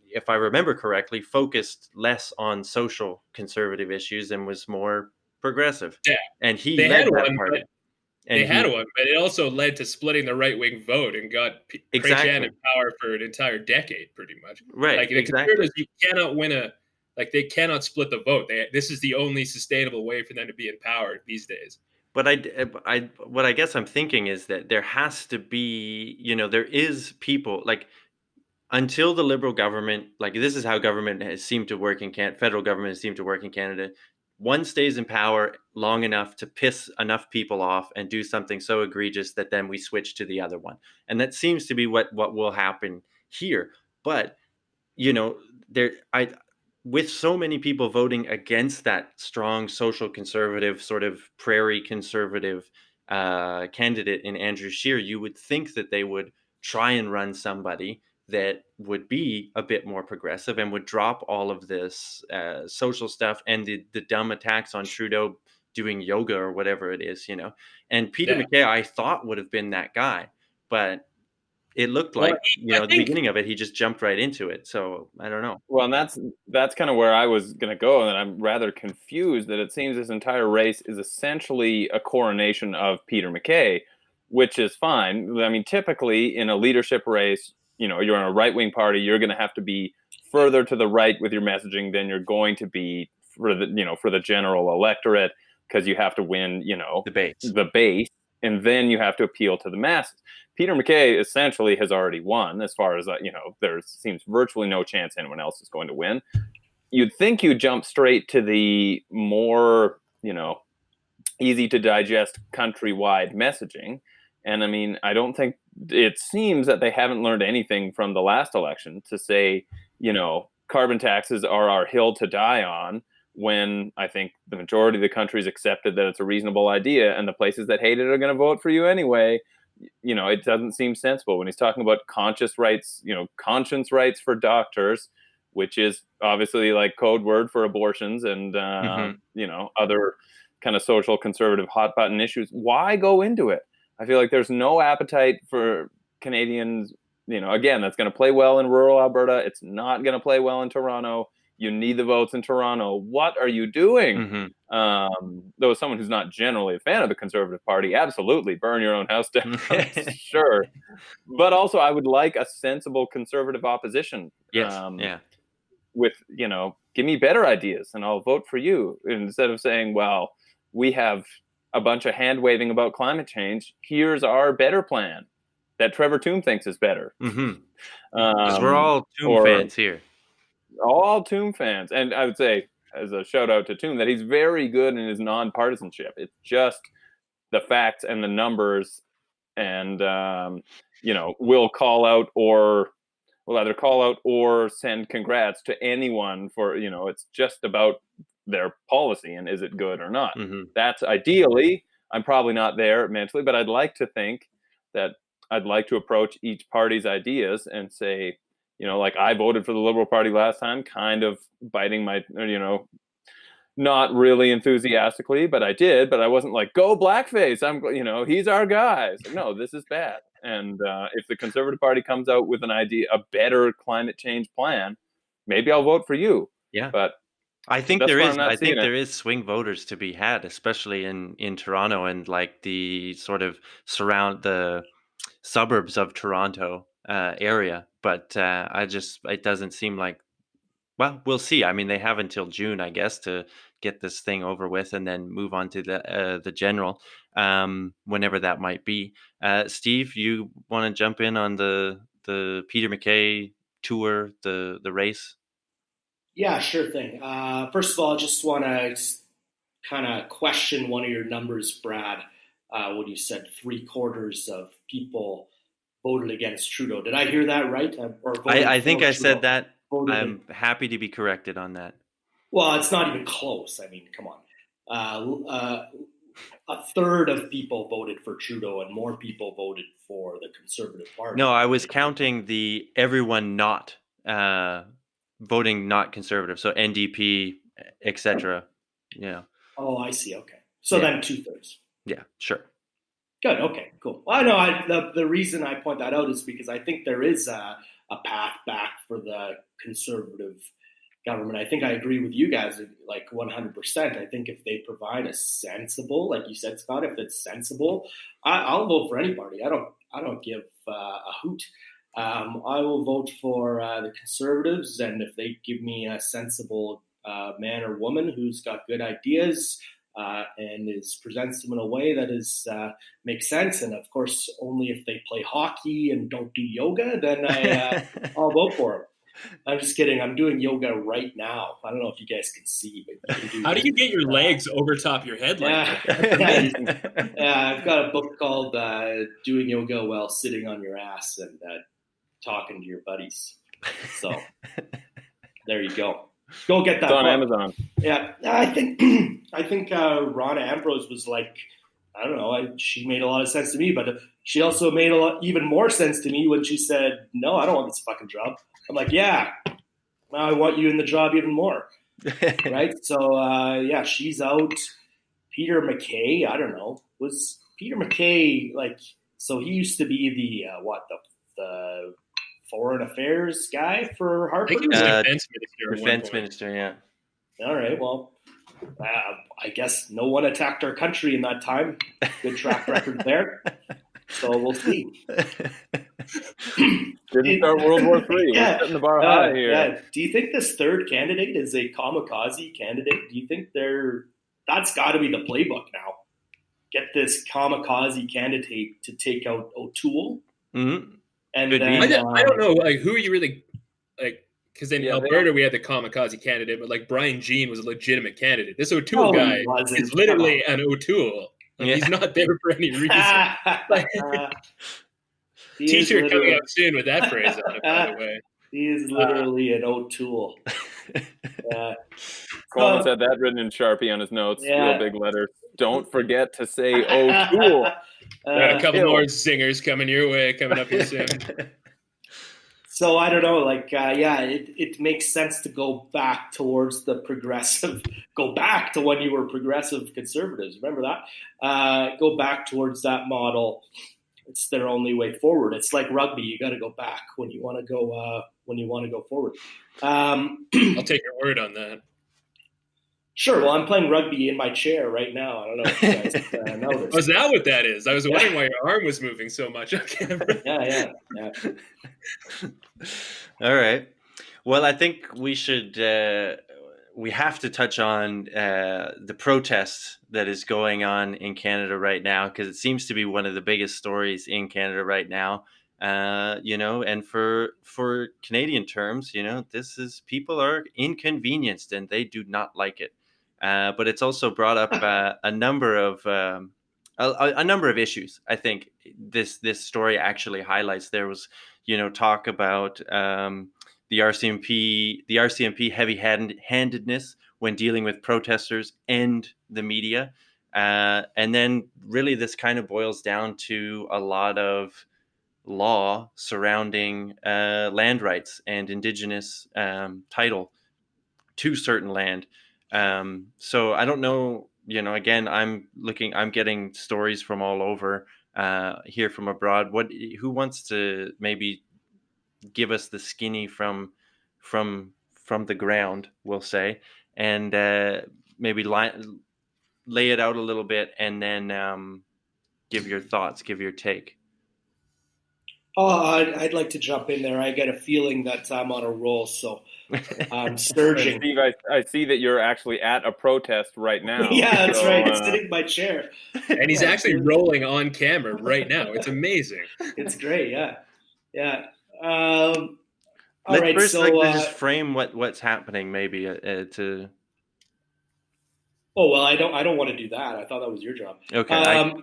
if I remember correctly, focused less on social conservative issues and was more progressive. Yeah, And he they led had that one, party. but And they had one, but it also led to splitting the right wing vote and got Craig Shannon in power for an entire decade, pretty much. Right, Like the exactly. Conservatives, you cannot win they cannot split the vote. This is the only sustainable way for them to be in power these days. But what I guess I'm thinking is that there has to be, there is people like until the Liberal government, like this is how government has seemed to work in federal government has seemed to work in Canada. One stays in power long enough to piss enough people off and do something so egregious that then we switch to the other one. And that seems to be what will happen here. But, there with so many people voting against that strong social conservative, sort of prairie conservative candidate in Andrew Scheer, you would think that they would try and run somebody that would be a bit more progressive and would drop all of this social stuff and the dumb attacks on Trudeau doing yoga or whatever it is, And Peter MacKay, I thought, would have been that guy, but it looked like, at the beginning of it, he just jumped right into it. So I don't know. Well, and that's kind of where I was going to go, and I'm rather confused that it seems this entire race is essentially a coronation of Peter MacKay, which is fine. I mean, typically in a leadership race, you're in a right-wing party, you're going to have to be further to the right with your messaging than you're going to be for the general electorate, because you have to win, the base, and then you have to appeal to the masses. Peter MacKay essentially has already won, as far as there seems virtually no chance anyone else is going to win. You'd think you'd jump straight to the more easy to digest countrywide messaging, and I mean, I don't think it seems that they haven't learned anything from the last election to say carbon taxes are our hill to die on, when I think the majority of the country's accepted that it's a reasonable idea, and the places that hate it are going to vote for you anyway. It doesn't seem sensible when he's talking about conscience rights for doctors, which is obviously like code word for abortions and, other kind of social conservative hot button issues. Why go into it? I feel like there's no appetite for Canadians. Again, that's going to play well in rural Alberta. It's not going to play well in Toronto. You need the votes in Toronto. What are you doing? Though as someone who's not generally a fan of the Conservative Party, absolutely burn your own house down, sure. But also, I would like a sensible conservative opposition. Yes, with give me better ideas and I'll vote for you, instead of saying, well, we have a bunch of hand waving about climate change. Here's our better plan that Trevor Toome thinks is better. Because we're all Toome fans here. All Toome fans. And I would say, as a shout out to Toome, that he's very good in his non-partisanship. It's just the facts and the numbers, and will either call out or send congrats to anyone for, it's just about their policy and is it good or not. That's ideally, I'm probably not there mentally, but I'd like to think that I'd like to approach each party's ideas and say, like I voted for the Liberal Party last time, kind of biting my, not really enthusiastically, but I did. But I wasn't like, go blackface. He's our guy. It's like, no, this is bad. And if the Conservative Party comes out with a better climate change plan, maybe I'll vote for you. Yeah. But I think that's there why is. I'm not I think seeing it. there is swing voters to be had, especially in Toronto and like the sort of surround the suburbs of Toronto area. But it doesn't seem like. Well, we'll see. I mean, they have until June, I guess, to get this thing over with and then move on to the general, whenever that might be. Steve, you want to jump in on the Peter MacKay tour, the race? Yeah, sure thing. First of all, I just want to kind of question one of your numbers, Brad, when you said 3/4 of people voted against Trudeau. Did I hear that right? Or voted I think for I Trudeau? said that. Voted I'm happy to be corrected on that. Well, it's not even close. I mean, come on. A third of people voted for Trudeau, and more people voted for the Conservative Party. No, I was counting the everyone not voting not Conservative, so NDP, etc. Yeah. Oh, I see. Okay, so then 2/3. Yeah, sure. Good. Okay. Cool. Well, I know the reason I point that out is because I think there is a path back for the Conservative government. I think I agree with you guys, like 100%. I think if they provide a sensible, like you said, Scott, if it's sensible, I'll vote for any party. I don't give a hoot. I will vote for the Conservatives, and if they give me a sensible man or woman who's got good ideas and presents them in a way that makes sense, and of course, only if they play hockey and don't do yoga, then I'll vote for them. I'm just kidding. I'm doing yoga right now. I don't know if you guys can see, but you can do. How do you get your legs over top your head like that? Yeah, I've got a book called "Doing Yoga While Sitting on Your Ass and Talking to Your Buddies." So there you go. Go get that. It's on book. Amazon. Yeah, I think Ron Ambrose was like, I don't know. She made a lot of sense to me, but she also made even more sense to me when she said, "No, I don't want this fucking job." I'm like, yeah, now I want you in the job even more, right? So, she's out. Peter MacKay, I don't know. Was Peter MacKay like? So he used to be the foreign affairs guy for Harper. I think he was defense minister. Defense minister, yeah. All right, well, I guess no one attacked our country in that time. Good track record there. So we'll see. Didn't start World War III. Yeah. We're setting the bar high here. Yeah. Do you think this third candidate is a kamikaze candidate? Do you think that's got to be the playbook now? Get this kamikaze candidate to take out O'Toole, mm-hmm. and Could then I don't know, like who are you really like? Because in Alberta we had the kamikaze candidate, but like Brian Jean was a legitimate candidate. This O'Toole guy is literally an O'Toole. Like, he's not there for any reason. T-shirt coming out soon with that phrase on it, by the way. He is literally an O'Toole. Coleman's had that written in Sharpie on his notes, real big letters. Don't forget to say O'Toole. A couple more zingers coming your way, coming up here soon. So I don't know, it makes sense to go back towards the progressive, go back to when you were progressive conservatives. Remember that? Go back towards that model. It's their only way forward. It's like rugby. You got to go back when you want to go forward. I'll take your word on that. Sure. Well, I'm playing rugby in my chair right now. I don't know if you guys noticed. Oh, is that what that is? I was wondering why your arm was moving so much on camera. Yeah. All right. Well, I think we should. We have to touch on the protest that is going on in Canada right now, because it seems to be one of the biggest stories in Canada right now. And for Canadian terms, this is people are inconvenienced and they do not like it. But it's also brought up a number of issues. I think this story actually highlights. There was, talk about the RCMP heavy-handedness when dealing with protesters and the media, and then really this kind of boils down to a lot of law surrounding land rights and Indigenous title to certain land. So I don't know, again, I'm getting stories from all over, here from abroad. Who wants to maybe give us the skinny from the ground, we'll say, and maybe lay it out a little bit, and then give your thoughts, give your take. Oh, I'd like to jump in there. I get a feeling that I'm on a roll, so I'm And surging. Steve, I see that you're actually at a protest right now. Yeah, that's so, right. Sitting in my chair. And he's actually rolling on camera right now. It's amazing. It's great. Yeah. All Let's right. first So, just frame what's happening, maybe to. oh well, I don't want to do that. I thought that was your job. Okay.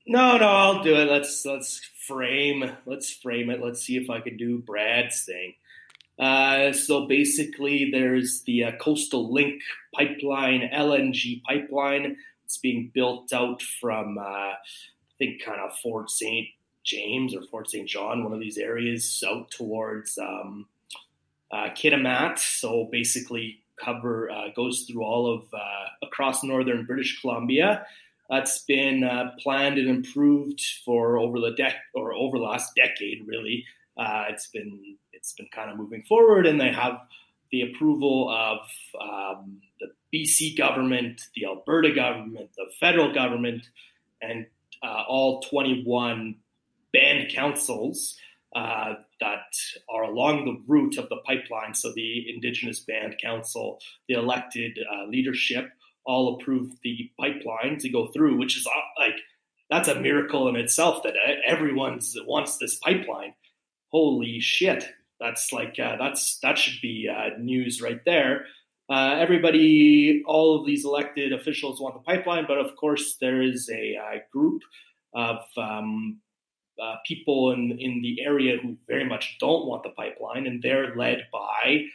No, I'll do it. Let's frame it. Let's see if I can do Brad's thing. So basically, there's the Coastal Link pipeline, LNG pipeline. It's being built out from, I think, kind of Fort St. James or Fort St. John, one of these areas, out towards Kitimat. So basically, goes through all of across northern British Columbia. That's been planned and improved for over the last decade, really. It's been kind of moving forward, and they have the approval of the BC government, the Alberta government, the federal government, and all 21 band councils that are along the route of the pipeline. So the Indigenous Band Council, the elected leadership, all approved the pipeline to go through, which is that's a miracle in itself that everyone wants this pipeline. Holy shit. That's that should be news right there. Everybody, all of these elected officials want the pipeline, but of course there is a group of people in the area who very much don't want the pipeline, and they're led by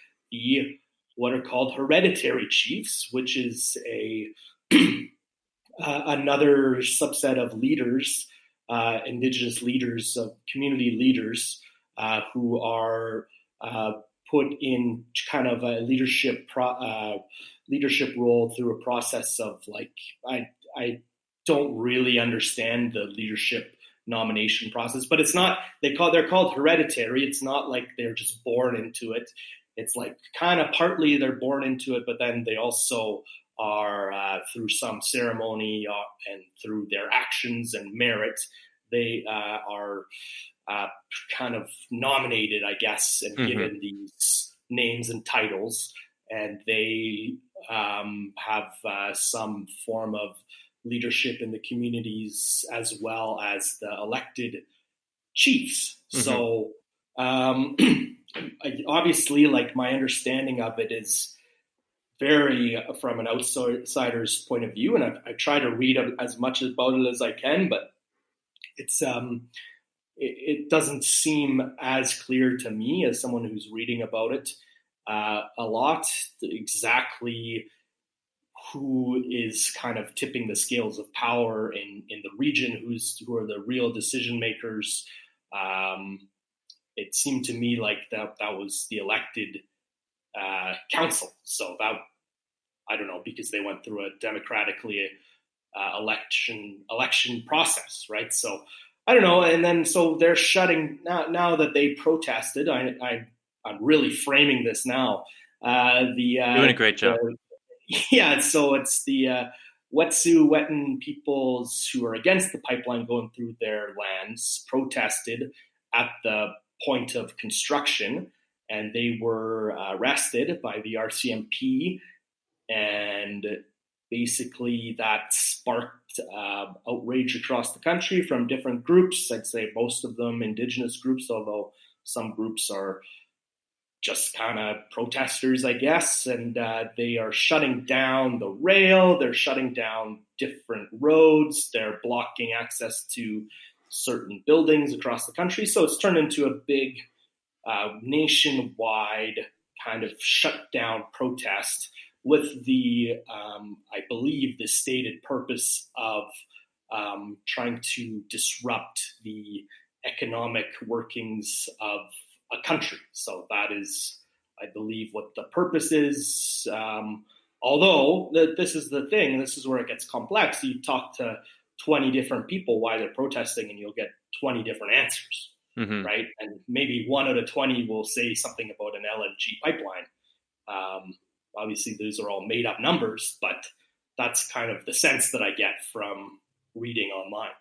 what are called hereditary chiefs, which is another subset of leaders, Indigenous leaders, community leaders, who are put in kind of a leadership role through a process of I don't really understand the leadership nomination process, but it's not, they're called hereditary. It's not like they're just born into it. It's like kind of partly they're born into it, but then they also are through some ceremony and through their actions and merit, they are kind of nominated, I guess, and given these names and titles, and they have some form of leadership in the communities as well as the elected chiefs. So obviously, like, my understanding of it is very from an outsider's point of view, and I try to read as much about it as I can, but it's it doesn't seem as clear to me as someone who's reading about it a lot exactly who is kind of tipping the scales of power in the region, who are the real decision makers. It seemed to me like that was the elected council. So that, I don't know, because they went through a democratically election process, right? So I don't know. And then so they're shutting now that they protested. I'm really framing this now. Doing a great job. Yeah, so it's the Wet'suwet'en peoples who are against the pipeline going through their lands protested at the point of construction, and they were arrested by the RCMP, and basically that sparked outrage across the country from different groups. I'd say most of them Indigenous groups, although some groups are just kind of protesters, I guess, and they are shutting down the rail, they're shutting down different roads, they're blocking access to certain buildings across the country. So it's turned into a big nationwide kind of shutdown protest with the, I believe, the stated purpose of trying to disrupt the economic workings of a country. So that is, I believe, what the purpose is. Although this is the thing, this is where it gets complex. You talk to 20 different people why they're protesting, and you'll get 20 different answers, right? And maybe 1 out of 20 will say something about an LNG pipeline. Obviously, those are all made up numbers, but that's kind of the sense that I get from reading online.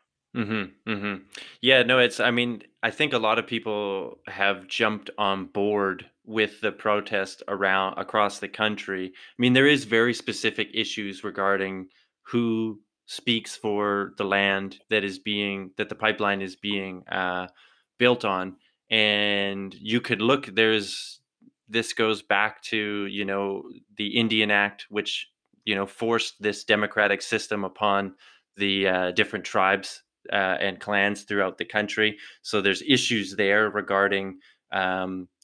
Yeah, no, I mean, I think a lot of people have jumped on board with the protest across the country. I mean, there is very specific issues regarding who speaks for the land that the pipeline is being built on. And you could look, this goes back to, the Indian Act, which, forced this democratic system upon the different tribes and clans throughout the country. So there's issues there regarding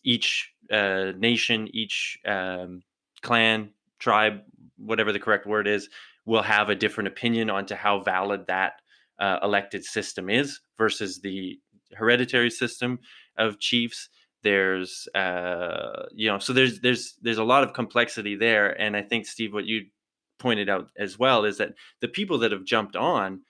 each nation, each clan, tribe, whatever the correct word is, will have a different opinion onto how valid that elected system is versus the hereditary system of chiefs. There's so there's a lot of complexity there, and I think, Steve, what you pointed out as well is that the people that have jumped on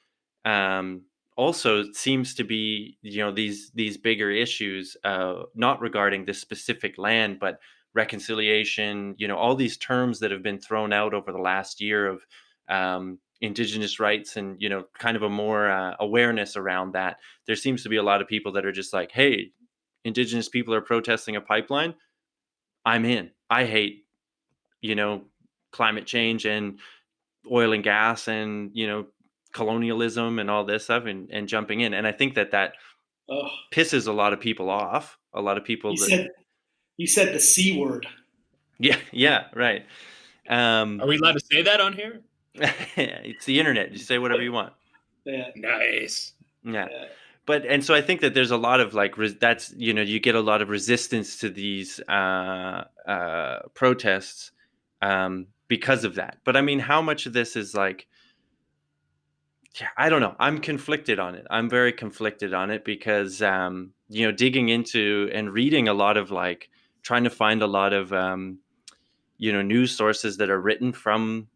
also seems to be these bigger issues, not regarding this specific land, but reconciliation, all these terms that have been thrown out over the last year of indigenous rights and kind of a more awareness around that. There seems to be a lot of people that are just like, hey, indigenous people are protesting a pipeline, I'm in. I hate climate change and oil and gas and colonialism and all this stuff, and jumping in. And I think that pisses a lot of people off. A lot of people You said the C word. Yeah, right. Are we allowed to say that on here? It's the internet. You say whatever you want. Yeah. Nice. Yeah. But and so I think that there's a lot of like that's you get a lot of resistance to these protests because of that. But I mean, how much of this is like, yeah, I don't know. I'm conflicted on it. I'm very conflicted on it because digging into and reading a lot of like trying to find a lot of news sources that are written from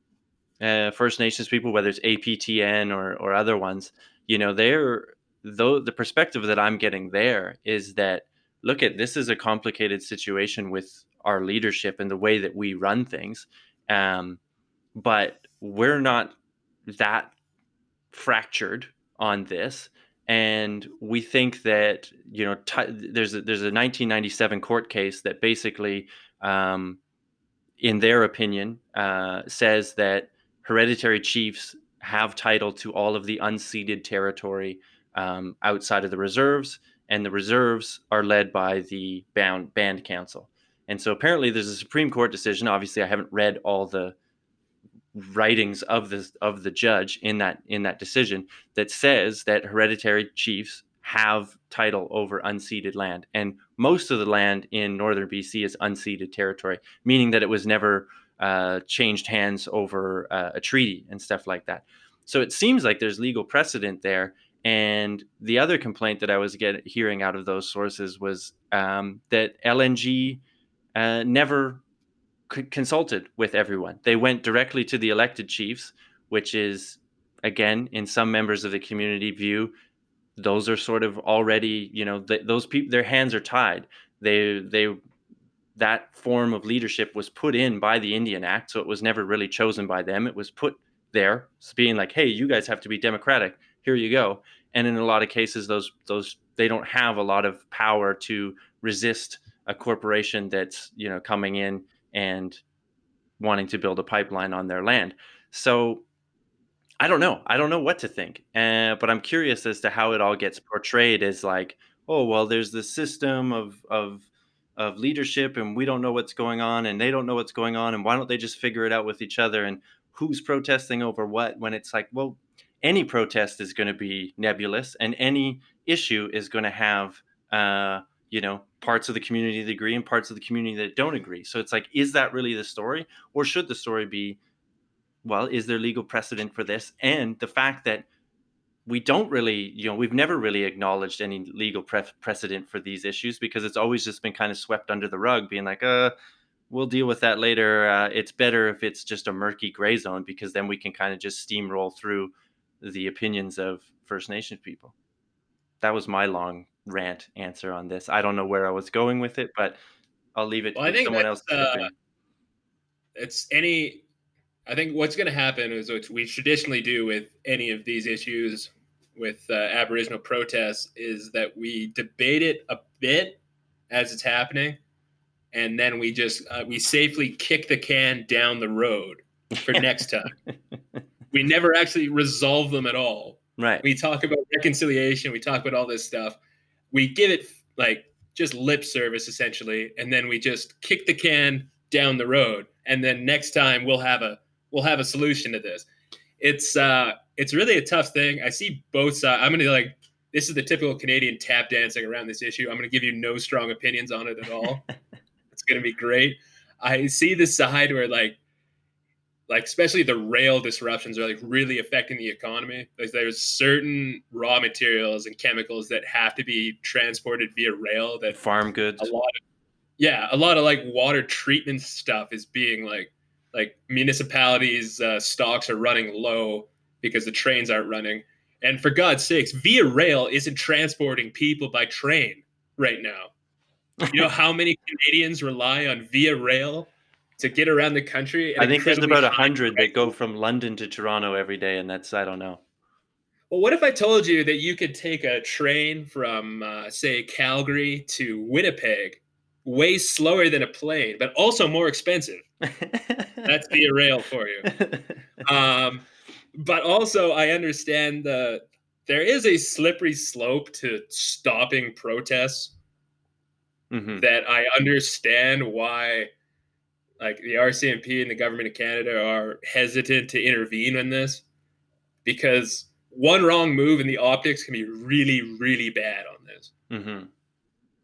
First Nations people, whether it's APTN or other ones. The perspective that I'm getting there is that, look, at this is a complicated situation with our leadership and the way that we run things, but we're not that fractured on this. And we think that there's a 1997 court case that basically in their opinion says that hereditary chiefs have title to all of the unceded territory outside of the reserves, and the reserves are led by the band council. And so apparently there's a Supreme Court decision. Obviously I haven't read all the writings of the judge in that decision that says that hereditary chiefs have title over unceded land, and most of the land in northern BC is unceded territory, meaning that it was never changed hands over a treaty and stuff like that. So it seems like there's legal precedent there. And the other complaint that I was hearing out of those sources was that LNG never consulted with everyone. They went directly to the elected chiefs, which is, again, in some members of the community view, those are sort of already, those people, their hands are tied. That form of leadership was put in by the Indian Act, so it was never really chosen by them. It was put there, being like, hey, you guys have to be democratic. Here you go. And in a lot of cases, those they don't have a lot of power to resist a corporation that's coming in and wanting to build a pipeline on their land. So I don't know. I don't know what to think. But I'm curious as to how it all gets portrayed as like, oh, well, there's this system of leadership and we don't know what's going on and they don't know what's going on. And why don't they just figure it out with each other? And who's protesting over what, when it's like, well, any protest is going to be nebulous and any issue is going to have, parts of the community that agree and parts of the community that don't agree. So it's like, is that really the story? Or should the story be, well, is there legal precedent for this? And the fact that we don't really, we've never really acknowledged any legal precedent for these issues because it's always just been kind of swept under the rug, being like, we'll deal with that later. It's better if it's just a murky gray zone, because then we can kind of just steamroll through the opinions of First Nations people. That was my long rant answer on this. I don't know where I was going with it, but I'll leave it Well, I to think someone else to chip in. I think what's going to happen is what we traditionally do with any of these issues with Aboriginal protests is that we debate it a bit as it's happening, and then we just we safely kick the can down the road for next time. We never actually resolve them at all. Right. We talk about reconciliation. We talk about all this stuff. We give it like just lip service essentially, and then we just kick the can down the road. And then next time we'll have a solution to this. It's really a tough thing. I see both sides. I'm gonna this is the typical Canadian tap dancing around this issue. I'm gonna give you no strong opinions on it at all. It's gonna be great. I see the side where like especially the rail disruptions are like really affecting the economy. Like there's certain raw materials and chemicals that have to be transported via rail. That farm goods. A lot of like water treatment stuff is being like municipalities' stocks are running low because the trains aren't running. And for God's sakes, via rail isn't transporting people by train right now. You know how many Canadians rely on via rail to get around the country? I think there's about 100 that go from London to Toronto every day, and that's, I don't know. Well, what if I told you that you could take a train from, say, Calgary to Winnipeg way slower than a plane, but also more expensive? That's via rail for you. But also, I understand there is a slippery slope to stopping protests. Mm-hmm. That I understand why, like the RCMP and the government of Canada are hesitant to intervene in this, because one wrong move in the optics can be really, really bad on this. Mm-hmm.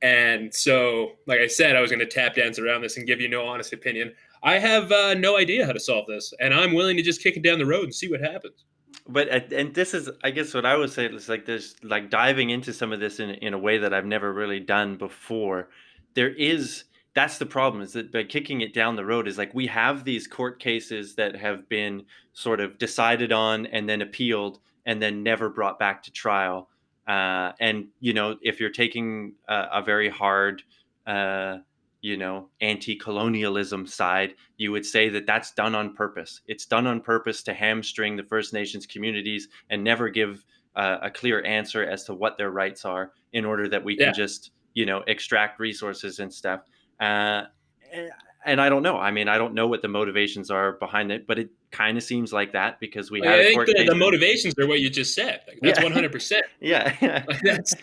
And so, like I said, I was going to tap dance around this and give you no honest opinion. I have no idea how to solve this, and I'm willing to just kick it down the road and see what happens. But and this is, I guess, what I would say is like there's like diving into some of this in a way that I've never really done before. That's the problem, is that by kicking it down the road is like we have these court cases that have been sort of decided on and then appealed and then never brought back to trial. And if you're taking a very hard anti-colonialism side, you would say that that's done on purpose. It's done on purpose to hamstring the First Nations communities and never give a clear answer as to what their rights are, in order that we can just extract resources and stuff. And I don't know. I mean, I don't know what the motivations are behind it, but it kind of seems like that, because we had I think the motivations are what you just said. Like, that's 100%. Yeah. Like, that's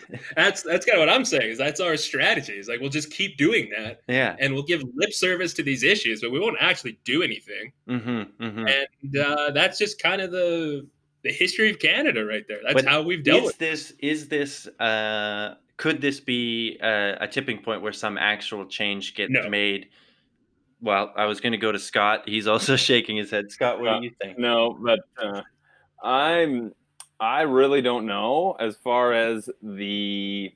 kind of what I'm saying. Is that's our strategy. Is like we'll just keep doing that. Yeah. And we'll give lip service to these issues, but we won't actually do anything. Mm-hmm, mm-hmm. And that's just kind of the history of Canada right there. That's how we've dealt with this. Is this could this be a tipping point where some actual change gets made? Well, I was going to go to Scott. He's also shaking his head. Scott, what do you think? No, but I really don't know as far as the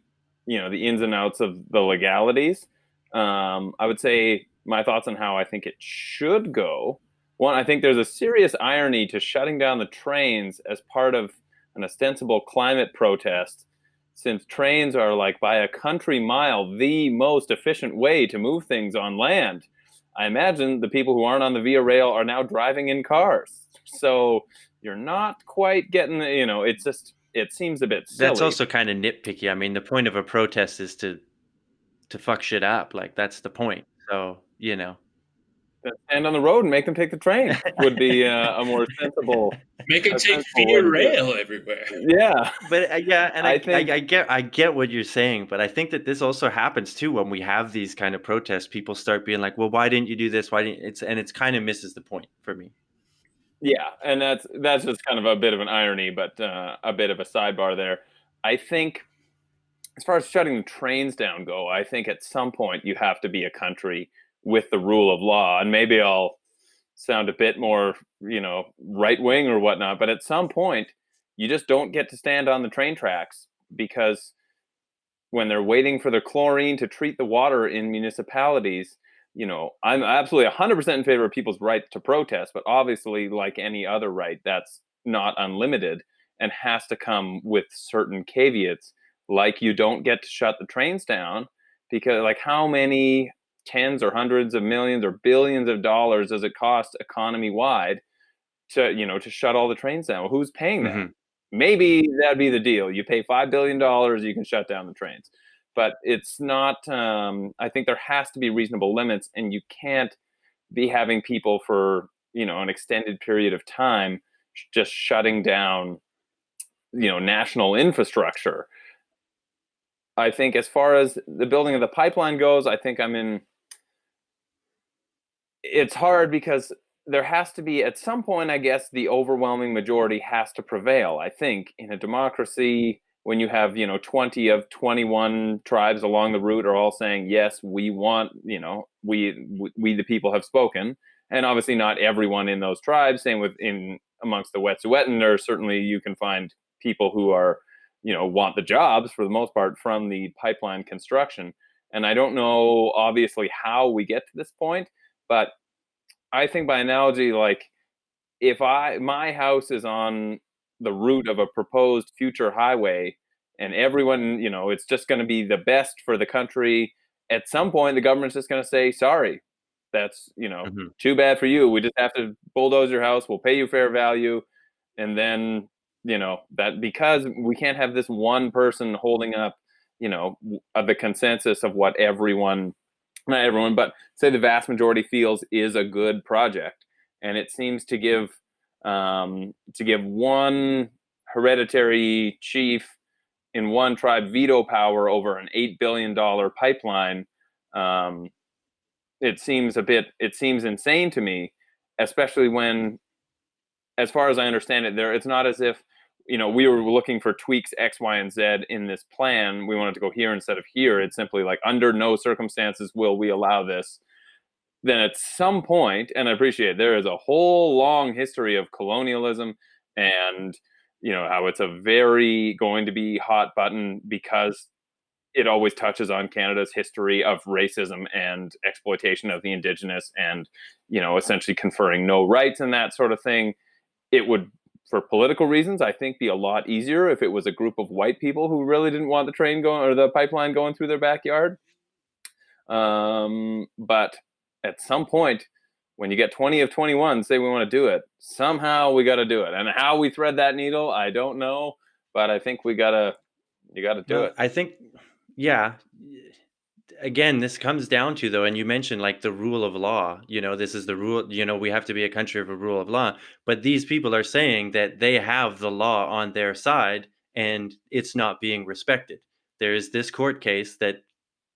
ins and outs of the legalities. I would say my thoughts on how I think it should go. One, I think there's a serious irony to shutting down the trains as part of an ostensible climate protest, since trains are, like, by a country mile, the most efficient way to move things on land. I imagine the people who aren't on the Via Rail are now driving in cars. So you're not quite getting, it seems a bit silly. That's also kind of nitpicky. I mean, the point of a protest is to fuck shit up. Like, that's the point. So, Stand on the road and make them take the train would be a more sensible. Make them take Via Rail everywhere. Yeah, but and I get what you're saying, but I think that this also happens too when we have these kind of protests. People start being like, "Well, why didn't you do this? Why didn't?" It's kind of misses the point for me. Yeah, and that's just kind of a bit of an irony, but a bit of a sidebar there. I think, as far as shutting the trains down go, I think at some point you have to be a country with the rule of law. And maybe I'll sound a bit more, right wing or whatnot, but at some point you just don't get to stand on the train tracks, because when they're waiting for the chlorine to treat the water in municipalities, I'm absolutely 100% in favor of people's right to protest, but obviously, like any other right, that's not unlimited and has to come with certain caveats. Like, you don't get to shut the trains down, because, like, how many tens or hundreds of millions or billions of dollars does it cost economy wide to shut all the trains down? Well, who's paying that? Mm-hmm. Maybe that'd be the deal. You pay $5 billion, you can shut down the trains. But it's not. I think there has to be reasonable limits, and you can't be having people for an extended period of time just shutting down national infrastructure. I think as far as the building of the pipeline goes, I think it's hard because there has to be, at some point, I guess, the overwhelming majority has to prevail. I think in a democracy, when you have 20 of 21 tribes along the route are all saying, yes, we want, we the people have spoken. And obviously not everyone in those tribes, same with amongst the Wet'suwet'en, or certainly you can find people who are want the jobs for the most part from the pipeline construction. And I don't know obviously how we get to this point, but I think by analogy, like, if my house is on the route of a proposed future highway, and everyone, it's just going to be the best for the country, at some point the government's just going to say, sorry, that's, Mm-hmm. too bad for you. We just have to bulldoze your house. We'll pay you fair value. And then, that, because we can't have this one person holding up, the consensus of what everyone, not everyone, but say the vast majority feels is a good project. And it seems to give one hereditary chief in one tribe veto power over an $8 billion pipeline. It seems insane to me, especially when, as far as I understand it, it's not as if we were looking for tweaks X, Y, and Z in this plan. We wanted to go here instead of here. It's simply like, under no circumstances will we allow this. Then at some point, and I appreciate there is a whole long history of colonialism, and how it's a very going to be hot button because it always touches on Canada's history of racism and exploitation of the Indigenous, and essentially conferring no rights and that sort of thing. It would, for political reasons, I think, be a lot easier if it was a group of white people who really didn't want the train going or the pipeline going through their backyard. But at some point, when you get 20 of 21 say we want to do it, somehow we got to do it. And how we thread that needle, I don't know, but I think you got to do it. I think, yeah. Again, this comes down to, though, and you mentioned like the rule of law. This is the rule. We have to be a country of a rule of law. But these people are saying that they have the law on their side, and it's not being respected. There is this court case that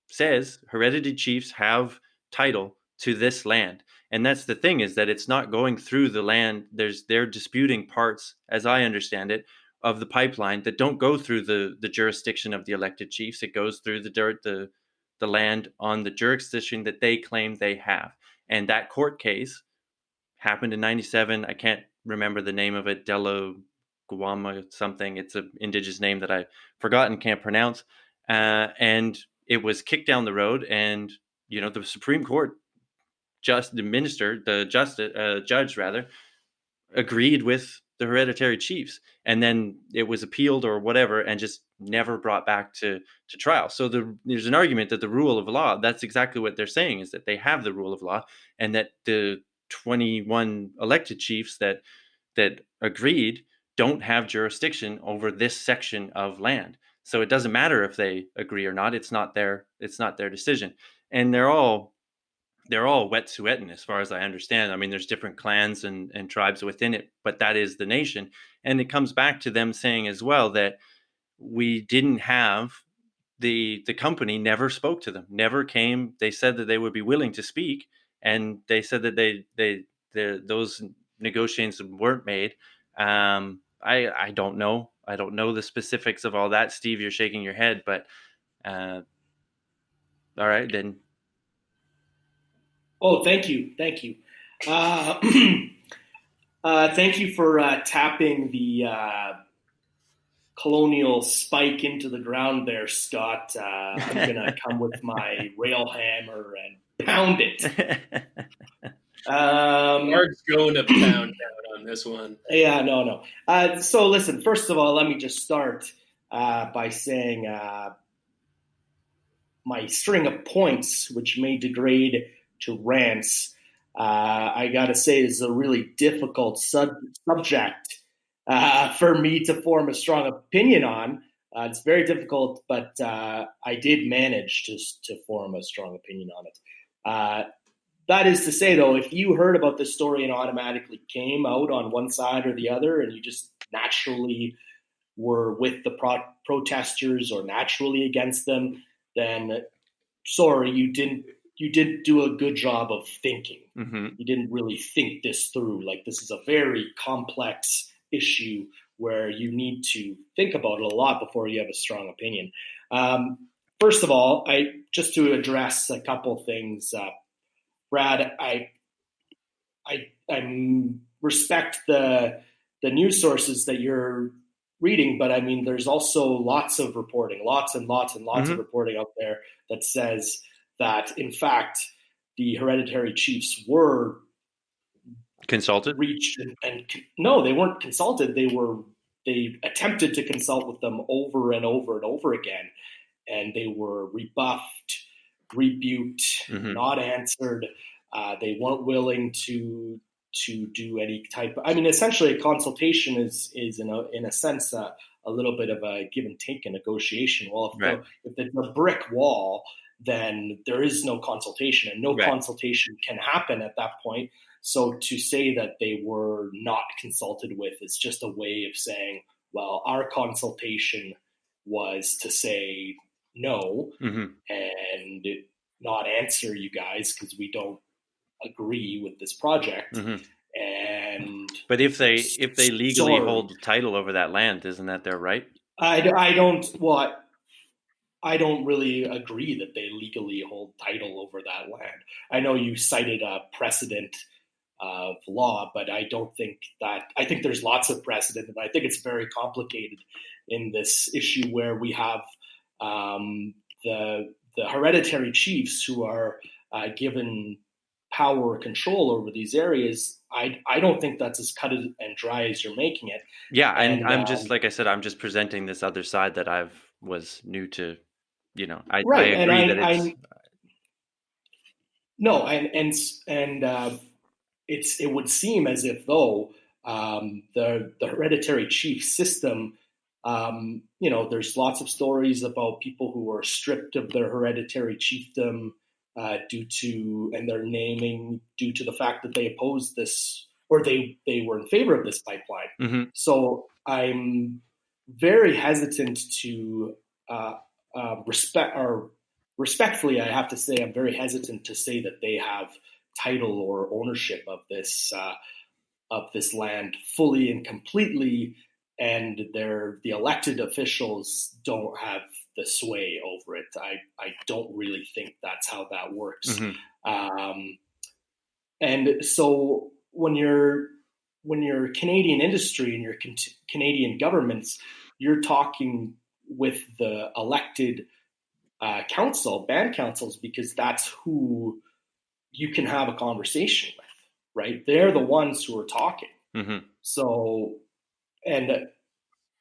says hereditary chiefs have title to this land. And that's the thing, is that it's not going through the land. They're disputing parts, as I understand it, of the pipeline that don't go through the jurisdiction of the elected chiefs. It goes through the land on the jurisdiction that they claim they have. And that court case happened in 97. I can't remember the name of it. Guama something. It's an indigenous name that I've forgotten, can't pronounce. And it was kicked down the road, and the Supreme Court, judge rather, agreed with the hereditary chiefs, and then it was appealed or whatever, and just never brought back to trial. So there's an argument that the rule of law, that's exactly what they're saying, is that they have the rule of law, and that the 21 elected chiefs that agreed don't have jurisdiction over this section of land. So it doesn't matter if they agree or not. It's not their decision. And they're all Wet'suwet'en, as far as I understand. I mean, there's different clans and tribes within it, but that is the nation. And it comes back to them saying as well that we didn't have the company never spoke to them, never came. They said that they would be willing to speak, and they said that those negotiations weren't made. I don't know. I don't know the specifics of all that. Steve, you're shaking your head, but all right then. Oh, thank you. Thank you for tapping colonial spike into the ground there, Scott. I'm going to come with my rail hammer and pound it. Mark's going to pound down on this one. Yeah, no. So listen, first of all, let me just start by saying my string of points, which may degrade to rants, I got to say is a really difficult subject for me to form a strong opinion on. It's very difficult, but I did manage to form a strong opinion on it. That is to say, though, if you heard about this story and automatically came out on one side or the other, and you just naturally were with the protesters or naturally against them, then sorry, you didn't do a good job of thinking. Mm-hmm. You didn't really think this through. Like, this is a very complex issue where you need to think about it a lot before you have a strong opinion. First of all, just to address a couple things, Brad, I respect the news sources that you're reading, but I mean, there's also lots of reporting, lots and lots of reporting out there that says that, in fact, the hereditary chiefs were consulted, reached, and no, they weren't consulted. They attempted to consult with them over and over and over again, and they were rebuffed, rebuked, not answered. They weren't willing to do any type of, I mean, essentially a consultation is in a sense a little bit of a give and take, a negotiation. Well, if there's a brick wall, then there is no consultation, and no consultation can happen at that point. So to say that they were not consulted with is just a way of saying, well, our consultation was to say no and not answer you guys because we don't agree with this project. And but if they legally hold the title over that land, isn't that their right? I don't really agree that they legally hold title over that land. I know you cited a precedent of law, but I don't think that. I think there's lots of precedent, and I think it's very complicated in this issue where we have the hereditary chiefs who are given power or control over these areas. I don't think that's as cut and dry as you're making it. Yeah, and I'm just, like I said, I'm just presenting this other side that was new to, I agree that it's... No, and it would seem as if though the hereditary chief system, there's lots of stories about people who were stripped of their hereditary chiefdom due to their naming due to the fact that they opposed this, or they were in favor of this pipeline. So I'm very hesitant to respectfully, I have to say, I'm very hesitant to say that they have title or ownership of this land fully and completely, and the elected officials don't have the sway over it. I don't really think that's how that works. And so when you're Canadian industry and your Canadian governments, you're talking with the elected band councils, because that's who you can have a conversation with, right? They're the ones who are talking. So, and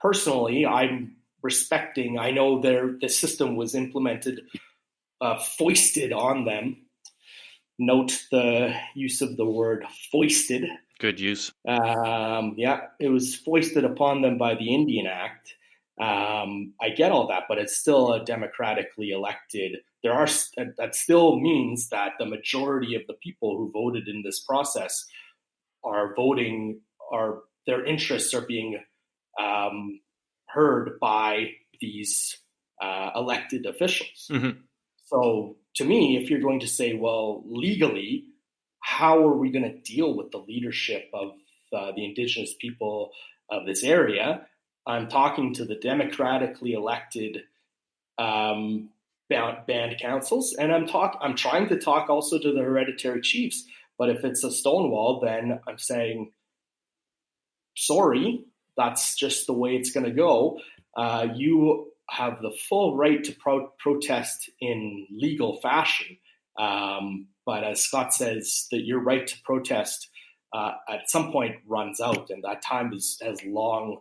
personally, I'm respecting, I know the system was implemented, foisted on them. Note the use of the word foisted. Good use. It was foisted upon them by the Indian Act. I get all that, but it's still a democratically elected. That still means that the majority of the people who voted in this process their interests are being heard by these elected officials. So to me, if you're going to say, well, legally, how are we going to deal with the leadership of the Indigenous people of this area? I'm talking to the democratically elected band councils, and I'm trying to talk also to the hereditary chiefs. But if it's a stonewall, then I'm saying, sorry, that's just the way it's going to go. you have the full right to protest in legal fashion. But as Scott says, that your right to protest at some point runs out, and that time has long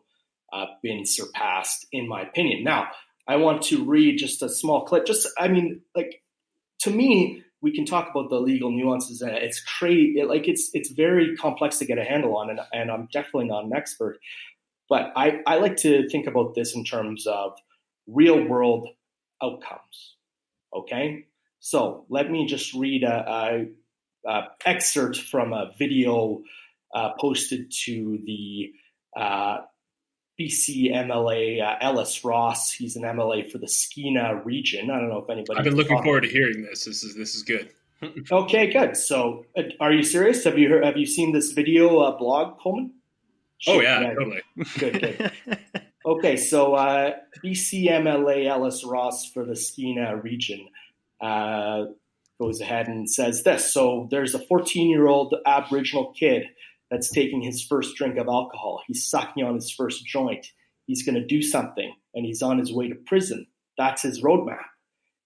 been surpassed, in my opinion. Now, I want to read just a small clip. To me, we can talk about the legal nuances, and it's crazy. It's very complex to get a handle on, and I'm definitely not an expert. But I like to think about this in terms of real world outcomes. Okay, so let me just read a excerpt from a video posted to the BC MLA Ellis Ross. He's an MLA for the Skeena region. I don't know if anybody. I've been looking forward to hearing this. This is good. Okay, good. So, are you serious? Have you seen this video blog, Coleman? Oh yeah, totally. Good. Okay, so BC MLA Ellis Ross for the Skeena region goes ahead and says this. So there's a 14-year-old Aboriginal kid that's taking his first drink of alcohol. He's sucking on his first joint. He's going to do something, and he's on his way to prison. That's his roadmap.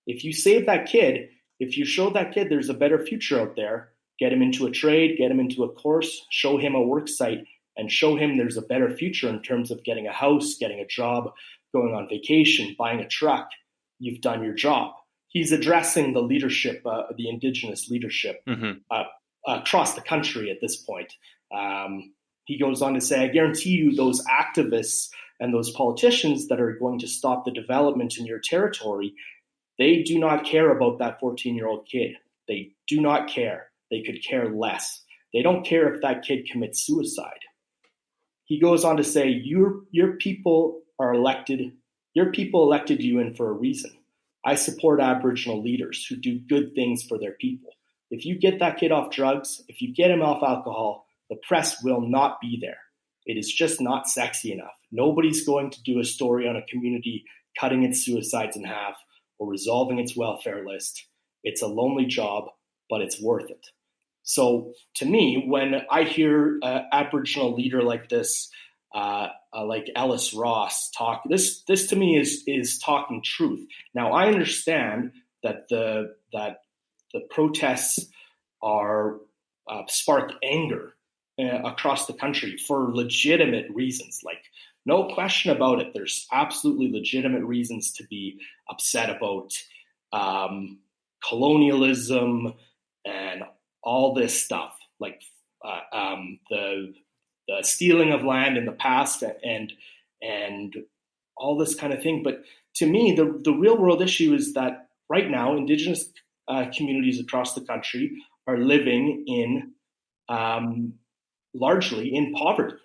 If you save that kid, if you show that kid there's a better future out there, get him into a trade, get him into a course, show him a work site, and show him there's a better future in terms of getting a house, getting a job, going on vacation, buying a truck, you've done your job. He's addressing the leadership, the Indigenous leadership across the country at this point. He goes on to say, I guarantee you those activists and those politicians that are going to stop the development in your territory, they do not care about that 14-year-old kid. They do not care. They could care less. They don't care if that kid commits suicide. He goes on to say, your people are elected. Your people elected you in for a reason. I support Aboriginal leaders who do good things for their people. If you get that kid off drugs, if you get him off alcohol, the press will not be there. It is just not sexy enough. Nobody's going to do a story on a community cutting its suicides in half or resolving its welfare list. It's a lonely job, but it's worth it. So to me, when I hear an Aboriginal leader like this, like Ellis Ross talk, this to me is talking truth. Now I understand that the protests are spark anger across the country for legitimate reasons. Like, no question about it. There's absolutely legitimate reasons to be upset about colonialism and all this stuff, like the stealing of land in the past and all this kind of thing. But to me, the real world issue is that right now, Indigenous communities across the country are living in largely in poverty.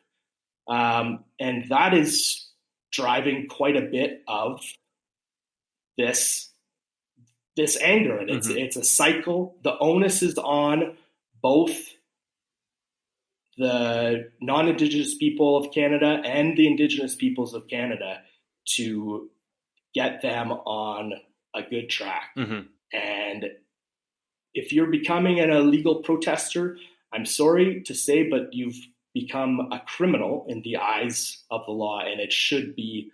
And that is driving quite a bit of this anger. And it's a cycle. The onus is on both the non-Indigenous people of Canada and the Indigenous peoples of Canada to get them on a good track. And if you're becoming an illegal protester, I'm sorry to say, but you've become a criminal in the eyes of the law, and it should be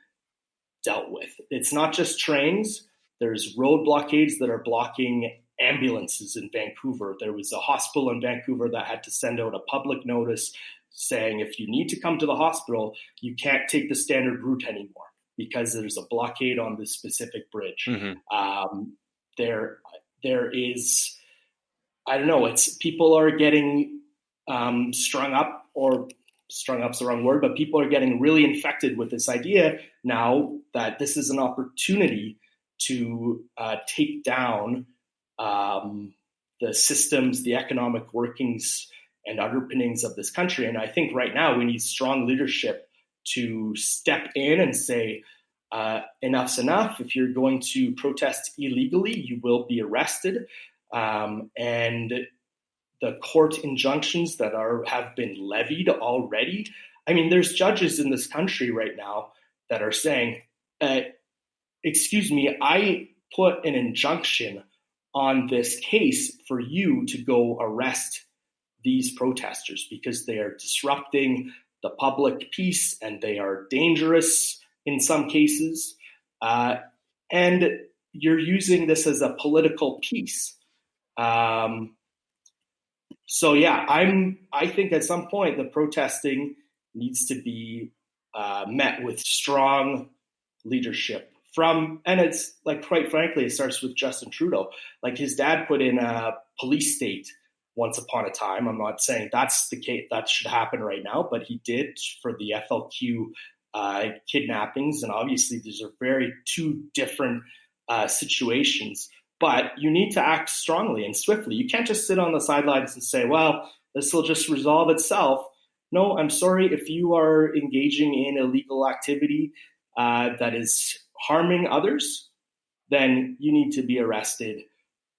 dealt with. It's not just trains. There's road blockades that are blocking ambulances in Vancouver. There was a hospital in Vancouver that had to send out a public notice saying, if you need to come to the hospital, you can't take the standard route anymore because there's a blockade on this specific bridge. There is, I don't know, it's people are getting strung up, or strung up's the wrong word, but people are getting really infected with this idea now that this is an opportunity to take down the systems, the economic workings and underpinnings of this country. And I think right now we need strong leadership to step in and say, enough's enough. If you're going to protest illegally, you will be arrested. And the court injunctions that have been levied already. I mean, there's judges in this country right now that are saying, excuse me, I put an injunction on this case for you to go arrest these protesters because they are disrupting the public peace and they are dangerous in some cases, and you're using this as a political piece. So yeah, I think at some point the protesting needs to be met with strong leadership and it's like, quite frankly, it starts with Justin Trudeau. Like, his dad put in a police state once upon a time. I'm not saying that's the case, that should happen right now, but he did for the FLQ kidnappings. And obviously these are two different situations, but you need to act strongly and swiftly. You can't just sit on the sidelines and say, well, this will just resolve itself. No, I'm sorry. If you are engaging in illegal activity that is harming others, then you need to be arrested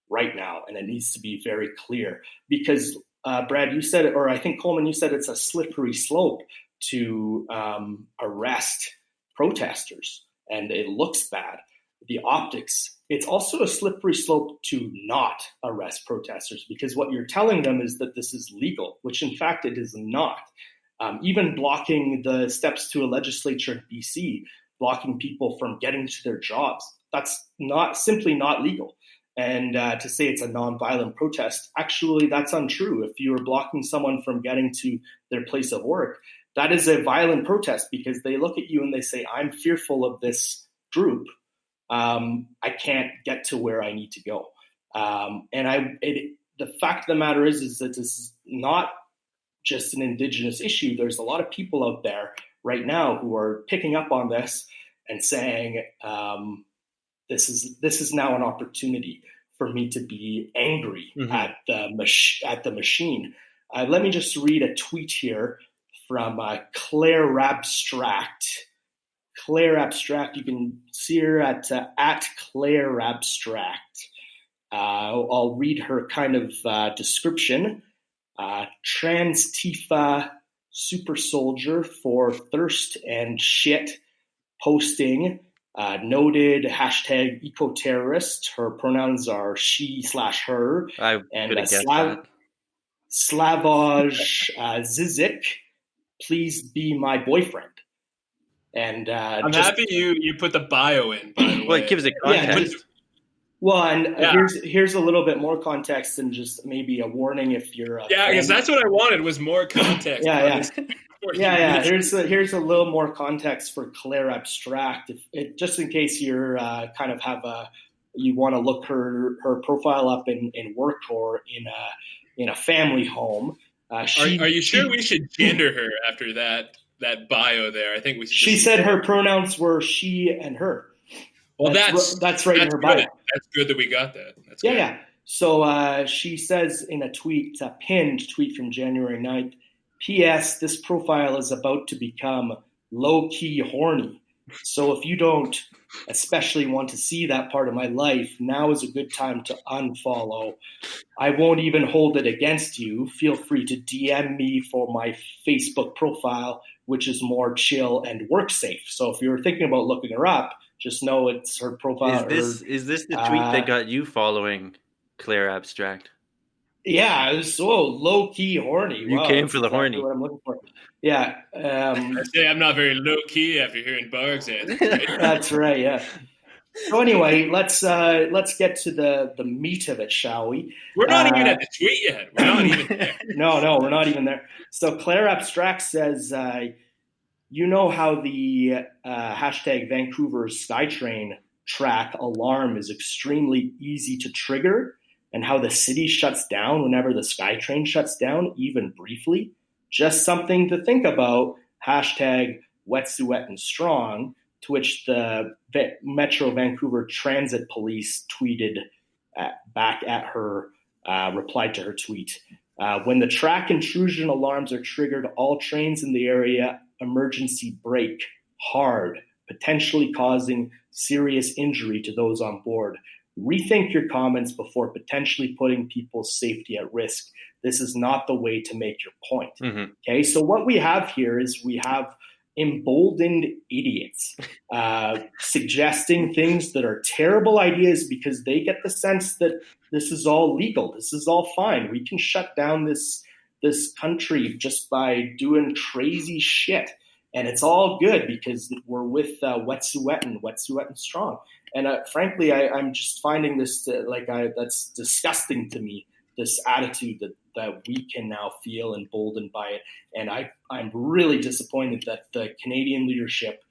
right now. And it needs to be very clear, because Brad, you said it, or I think Coleman, you said it's a slippery slope to arrest protesters, and it looks bad. The optics. It's also a slippery slope to not arrest protesters, because what you're telling them is that this is legal, which in fact it is not. Even blocking the steps to a legislature in BC, blocking people from getting to their jobs, that's simply not legal. And to say it's a nonviolent protest, actually that's untrue. If you are blocking someone from getting to their place of work, that is a violent protest, because they look at you and they say, I'm fearful of this group. I can't get to where I need to go. The fact of the matter is that this is not just an Indigenous issue. There's a lot of people out there right now who are picking up on this and saying, this is now an opportunity for me to be angry at the machine. Let me just read a tweet here from Claire Abstract. Claire Abstract, you can see her at Claire Abstract. I'll read her kind of description. Trans Tifa super soldier for thirst and shit posting, noted hashtag eco-terrorist. Her pronouns are she/her. I and guessed that. Slavoj Zizik, please be my boyfriend. And I'm happy you put the bio in, by the way. Well, it gives it context. Here's a little bit more context, and just maybe a warning if you're because that's what I wanted, was more context. Here's a little more context for Claire Abstract, just in case you're kind of you want to look her profile up in work or in a family home. Are you sure we should gender her after that bio there? I think we should. She said her pronouns were she and her. Well, that's right in her bio. That's good that we got that. That's good. Yeah. So she says in a tweet, a pinned tweet from January 9th, P.S. This profile is about to become low-key horny. So if you don't especially want to see that part of my life, now is a good time to unfollow. I won't even hold it against you. Feel free to DM me for my Facebook profile, which is more chill and work safe. So if you're thinking about looking her up, just know it's her profile. Is this the tweet that got you following Claire Abstract? Yeah, it was so low-key horny. You came for the horny. What I'm looking for. Yeah. I say I'm not very low-key after hearing Barg's answer. That's right, yeah. So anyway, let's get to the meat of it, shall we? We're not even at the tweet yet. We're not even there. No, we're not even there. So Claire Abstract says, you know how the hashtag Vancouver SkyTrain track alarm is extremely easy to trigger, and how the city shuts down whenever the SkyTrain shuts down, even briefly? Just something to think about. Hashtag Wet'suwet and Strong, to which the Metro Vancouver Transit Police tweeted back at her, replied to her tweet. When the track intrusion alarms are triggered, all trains in the area emergency brake hard, potentially causing serious injury to those on board. Rethink your comments before potentially putting people's safety at risk. This is not the way to make your point. Mm-hmm. Okay, so what we have here is we have emboldened idiots suggesting things that are terrible ideas because they get the sense that this is all legal. This is all fine. We can shut down this country just by doing crazy shit. And it's all good because we're with Wet'suwet'en strong. And frankly, I'm just finding this that's disgusting to me, this attitude that we can now feel emboldened by it. And I'm really disappointed that the Canadian leadership,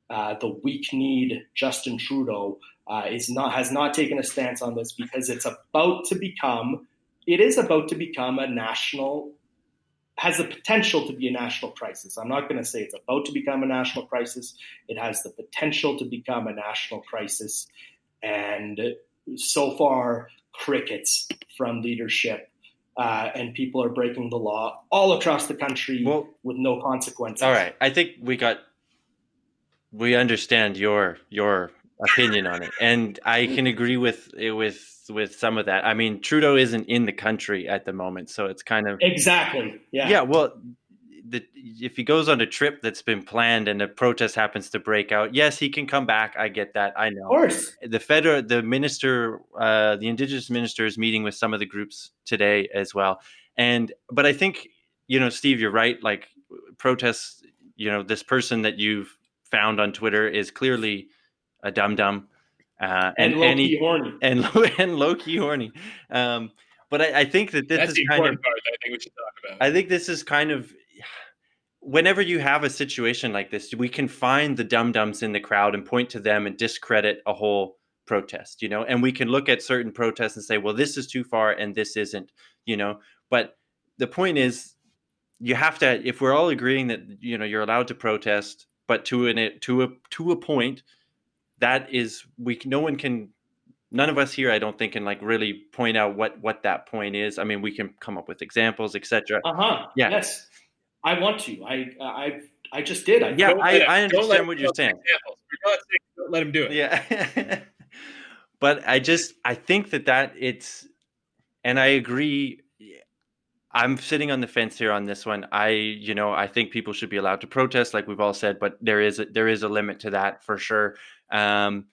the weak-kneed Justin Trudeau, has not taken a stance on this, because it is about to become a national, has the potential to be a national crisis. I'm not going to say it's about to become a national crisis. It has the potential to become a national crisis. And so far, crickets from leadership, and people are breaking the law all across the country with no consequences. All right. I think we understand your opinion on it, and I can agree with some of that. I mean, Trudeau isn't in the country at the moment, so it's kind of exactly well, if he goes on a trip that's been planned and a protest happens to break out, yes, he can come back. I get that. I know. Of course. The minister, the Indigenous minister, is meeting with some of the groups today as well. But I think, Steve, you're right. Like, protests, this person that you've found on Twitter is clearly a dum-dum. And low-key horny. And low-key horny. But I think that's the important part that I think we should talk about. I think this is kind of, whenever you have a situation like this, we can find the dum-dums in the crowd and point to them and discredit a whole protest, and we can look at certain protests and say, well, this is too far and this isn't, but the point is, you have to, if we're all agreeing that, you're allowed to protest, but to a point, that is, none of us here, I don't think, can really point out what that point is. I mean, we can come up with examples, etc. Yeah. Yes, I want to. I just did. I understand what you're saying. Don't let him do it. Yeah. But I think that it's, and I agree. I'm sitting on the fence here on this one. I think people should be allowed to protest, like we've all said, but there is a limit to that for sure. The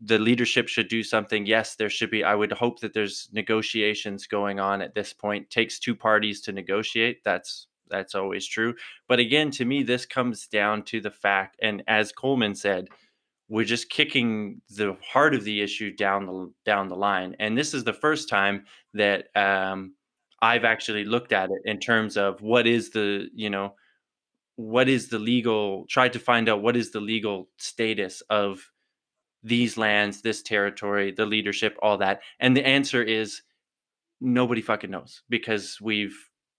leadership should do something. Yes, there should be. I would hope that there's negotiations going on at this point. It takes two parties to negotiate. That's always true. But again, to me, this comes down to the fact, and as Coleman said, we're just kicking the heart of the issue down the line. And this is the first time that I've actually looked at it in terms of tried to find out what is the legal status of these lands, this territory, the leadership, all that. And the answer is nobody fucking knows, because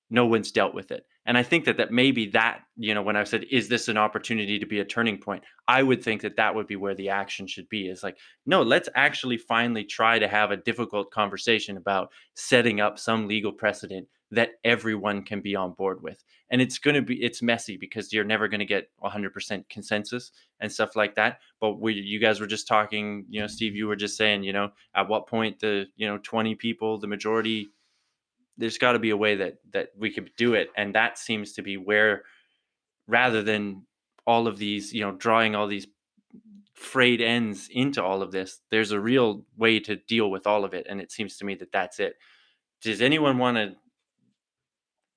no one's dealt with it. And I think that maybe that, when I said, is this an opportunity to be a turning point? I would think that would be where the action should be, is like, no, let's actually finally try to have a difficult conversation about setting up some legal precedent that everyone can be on board with. And it's messy, because you're never going to get 100% consensus and stuff like that. But you guys were just talking, Steve, you were just saying, at what point the, 20 people, the majority, there's got to be a way that we could do it. And that seems to be where, rather than all of these, drawing all these frayed ends into all of this, there's a real way to deal with all of it. And it seems to me that that's it. Does anyone want to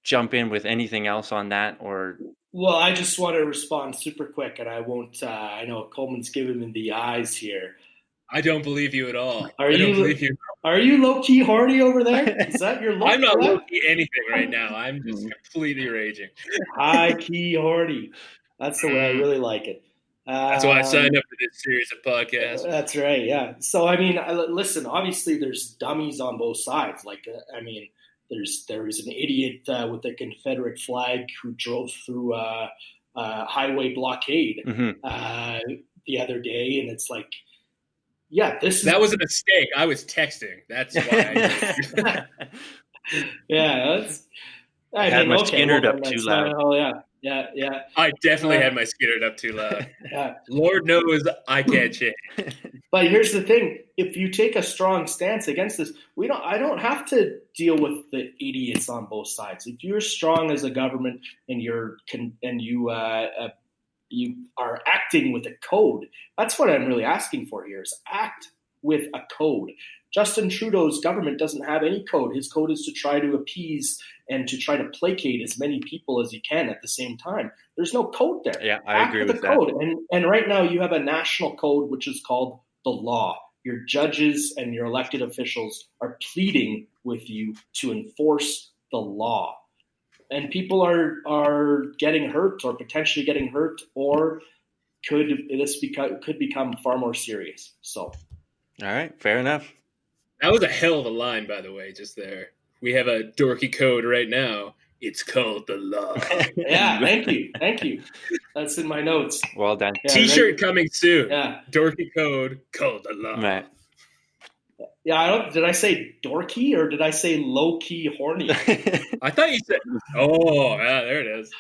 jump in with anything else on that? Or? Well, I just want to respond super quick, and I won't, I know Coleman's giving me the eyes here. I don't believe you at all. Are you low-key horny over there? Is that your look? I'm not low-key anything right now. I'm just completely raging. High-key horny. That's the way I really like it. That's why I signed up for this series of podcasts. That's right, yeah. So, I mean, listen, obviously there's dummies on both sides. Like, there was an idiot with a Confederate flag who drove through a highway blockade the other day, and it's like, yeah, that was a mistake. I was texting. That's why. I had my Skinner up too loud. Oh yeah. I definitely had my Skinner up too loud. Yeah. Lord knows I can't change. But here's the thing: if you take a strong stance against this, I don't have to deal with the idiots on both sides. If you're strong as a government and you are acting with a code, that's what I'm really asking for here: is act with a code. Justin Trudeau's government doesn't have any code. His code is to try to appease and to try to placate as many people as he can at the same time. There's no code there. Yeah, I agree with that. Code. And right now you have a national code which is called the law. Your judges and your elected officials are pleading with you to enforce the law. And people are getting hurt or potentially getting hurt, or could become far more serious. So, all right, fair enough. That was a hell of a line, by the way, just there. We have a dorky code right now. It's called the law. Yeah, thank you. That's in my notes. Well done. Yeah, T-shirt coming soon. Yeah. Dorky code called the law. Right. Yeah, did I say dorky or did I say low-key horny? I thought you said, oh, yeah, there it is.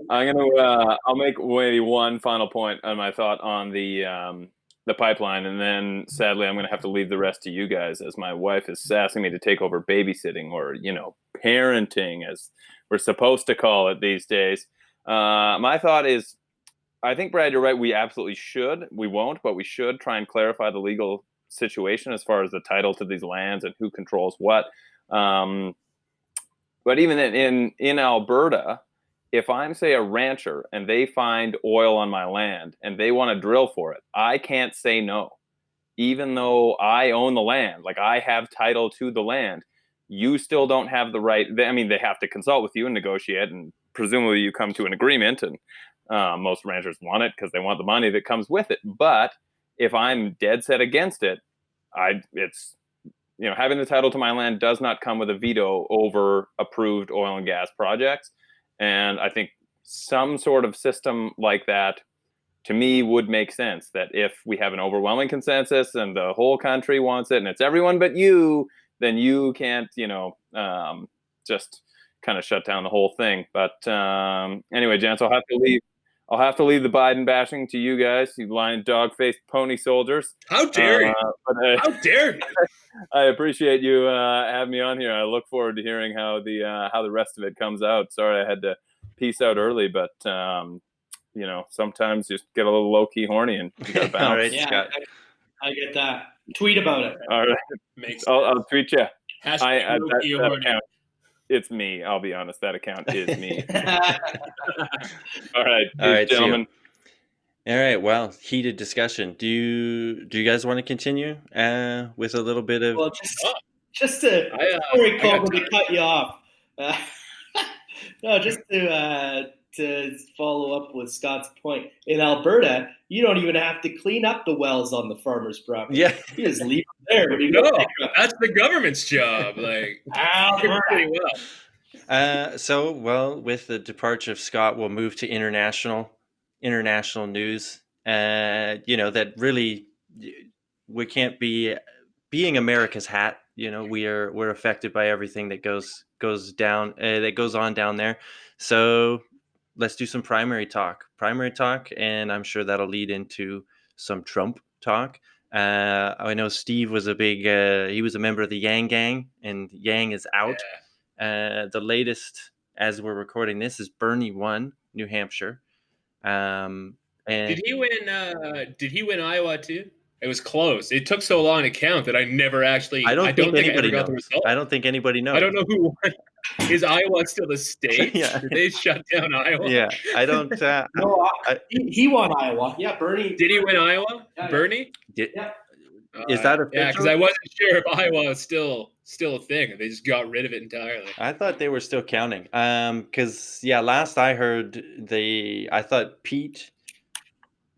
I'll make maybe one final point on my thought on the pipeline, and then sadly I'm going to have to leave the rest to you guys, as my wife is sassing me to take over babysitting, or parenting, as we're supposed to call it these days. My thought is, I think, Brad, you're right. We absolutely should. We won't, but we should try and clarify the legal situation as far as the title to these lands and who controls what. But even in Alberta, if I'm, say, a rancher and they find oil on my land and they want to drill for it, I can't say no. Even though I own the land, like I have title to the land, you still don't have the right. I mean, they have to consult with you and negotiate, and presumably you come to an agreement, and most ranchers want it because they want the money that comes with it. But if I'm dead set against it, having the title to my land does not come with a veto over approved oil and gas projects. And I think some sort of system like that, to me, would make sense. That if we have an overwhelming consensus and the whole country wants it and it's everyone but you, then you can't, just kind of shut down the whole thing. But anyway, gents, I'll have to leave the Biden bashing to you guys, you lying dog-faced pony soldiers. How dare you? How dare you? I appreciate you having me on here. I look forward to hearing how the rest of it comes out. Sorry I had to peace out early, but sometimes you just get a little low-key horny and you gotta bounce. All right, Yeah, Scott. I get that. Tweet about it. All right. I'll tweet you. That account, it's me. I'll be honest. That account is me. All right, gentlemen. All right. Well, heated discussion. Do you guys want to continue with a little bit of? Well, just to sorry, Colton, to cut you off. No, just to follow up with Scott's point. In Alberta, you don't even have to clean up the wells on the farmer's property. Yeah, you just leave them there. That's the government's job. Like pretty well. With the departure of Scott, we'll move to international news. That really we can't be being America's hat. We're affected by everything that goes down that goes on down there. So let's do some primary talk, and I'm sure that'll lead into some Trump talk. I know Steve was he was a member of the Yang Gang, and Yang is out. Yeah. The latest, as we're recording this, is Bernie won New Hampshire. And did he win Iowa too? It was close. It took so long to count that I never actually. I don't think anybody got the result. I don't think anybody knows. I don't know who won. Is Iowa still a state? Yeah. Did they shut down Iowa? Yeah, I don't. No, he won Iowa. Yeah, Bernie. Did he win Iowa? Yeah, Bernie? Yeah. Is that official? Yeah, because I wasn't sure if Iowa was still a thing. They just got rid of it entirely. I thought they were still counting. Because last I heard, I thought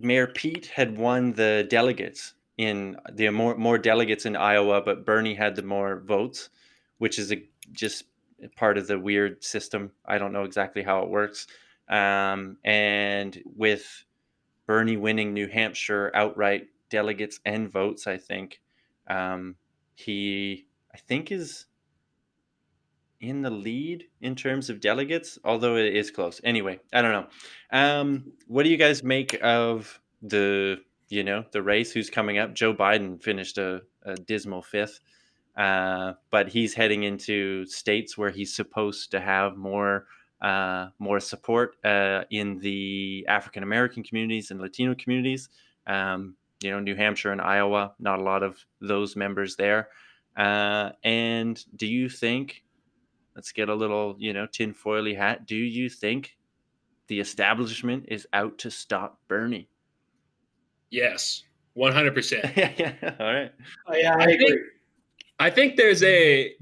Mayor Pete had won the delegates in the more delegates in Iowa, but Bernie had the more votes, which is just part of the weird system. I don't know exactly how it works. And with Bernie winning New Hampshire outright delegates and votes, I think he is in the lead in terms of delegates, although it is close. Anyway, I don't know. What do you guys make of the race? Who's coming up? Joe Biden finished a dismal fifth, but he's heading into states where he's supposed to have more support in the African American communities and Latino communities. New Hampshire and Iowa, not a lot of those members there. And do you think, let's get a little, tinfoily hat, do you think the establishment is out to stop Bernie? Yes, 100%. Yeah, all right. Yeah, I agree. I think there's I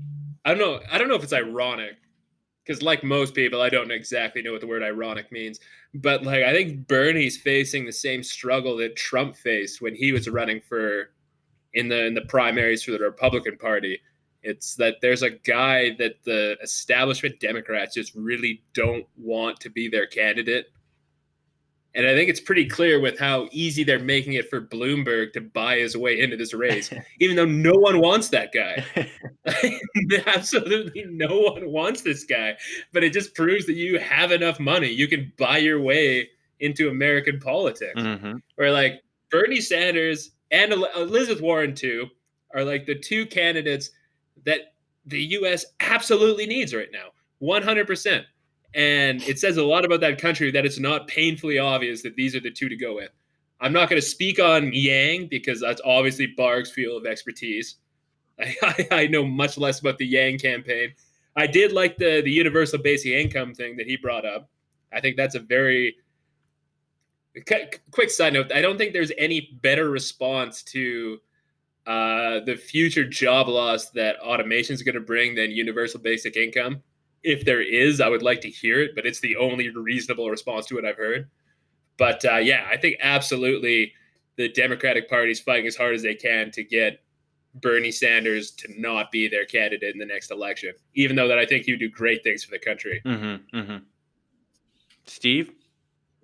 don't know if it's ironic, because like most people, I don't exactly know what the word ironic means. But like, I think Bernie's facing the same struggle that Trump faced when he was running in the primaries for the Republican Party. It's that there's a guy that the establishment Democrats just really don't want to be their candidate. And I think it's pretty clear with how easy they're making it for Bloomberg to buy his way into this race, even though no one wants that guy. Absolutely no one wants this guy. But it just proves that you have enough money. You can buy your way into American politics. Mm-hmm. Where like Bernie Sanders and Elizabeth Warren too are like the two candidates that the U.S. absolutely needs right now, 100%. And it says a lot about that country that it's not painfully obvious that these are the two to go with. I'm not going to speak on Yang because that's obviously Barg's field of expertise. I know much less about the Yang campaign. I did like the universal basic income thing that he brought up. I think that's a very quick side note. I don't think there's any better response to the future job loss that automation is going to bring than universal basic income. If there is, I would like to hear it, but it's the only reasonable response to it I've heard. But yeah, I think absolutely the Democratic Party is fighting as hard as they can to get Bernie Sanders to not be their candidate in the next election, even though that I think you do great things for the country. Mm-hmm, mm-hmm. Steve?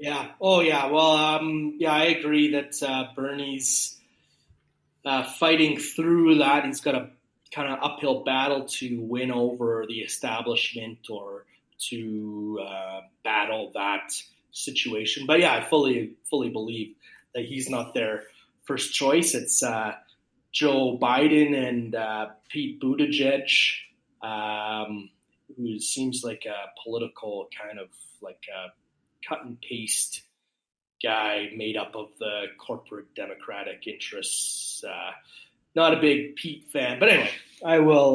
Yeah. Oh, yeah. Well, yeah, I agree that Bernie's fighting through that. He's got a kind of uphill battle to win over the establishment or to battle that situation. But yeah, I fully believe that he's not their first choice. It's Joe Biden and Pete Buttigieg, who seems like a political kind of like a cut and paste guy made up of the corporate Democratic interests. Not a big Pete fan, but anyway, I will.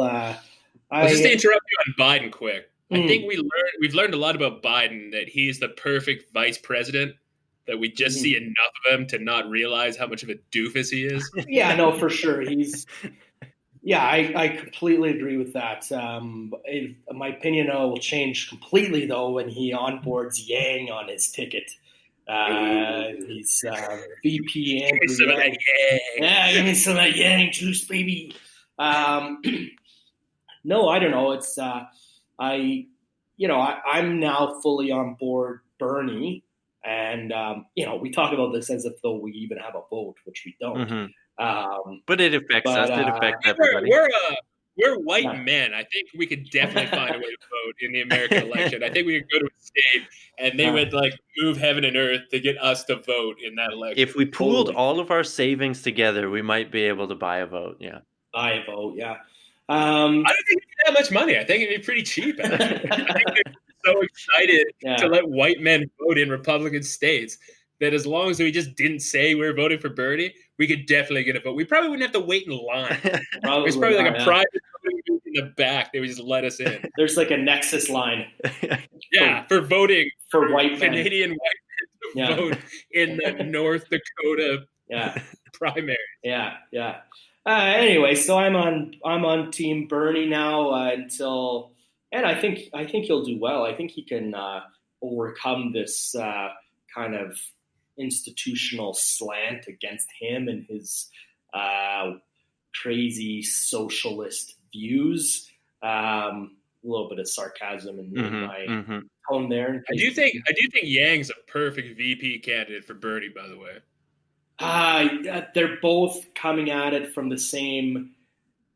Just to interrupt you on Biden quick. I think we've learned a lot about Biden, that he's the perfect vice president, that we just see enough of him to not realize how much of a doofus he is. Yeah, no, for sure. I completely agree with that. My opinion will change completely, though, when he onboards Yang on his ticket. He's VP Andrew Yang. Yeah, give me some of that Yang juice, baby. No, I don't know. It's I'm now fully on board Bernie, and we talk about this as if though we even have a vote, which we don't. Mm-hmm. But it affects us. It affects everybody. We're white men. I think we could definitely find a way to vote in the American election. I think we could go to a state and they would like move heaven and earth to get us to vote in that election. If we pooled all of our savings together, we might be able to buy a vote. Yeah. Buy a vote. Yeah. I don't think it'd be that much money. I think it'd be pretty cheap. I think they're so excited to let white men vote in Republican states that as long as we just didn't say we were voting for Bernie, we could definitely get a vote. We probably wouldn't have to wait in line. There's probably like a private voting booth in the back. They would just let us in. There's like a Nexus line. For voting for white Canadian white men to vote in the North Dakota primary. Yeah. Anyway, so I'm on Team Bernie now and I think he'll do well. I think he can overcome this kind of institutional slant against him and his crazy socialist views. A little bit of sarcasm in my tone there. I do think Yang's a perfect VP candidate for Bernie, by the way. They're both coming at it from the same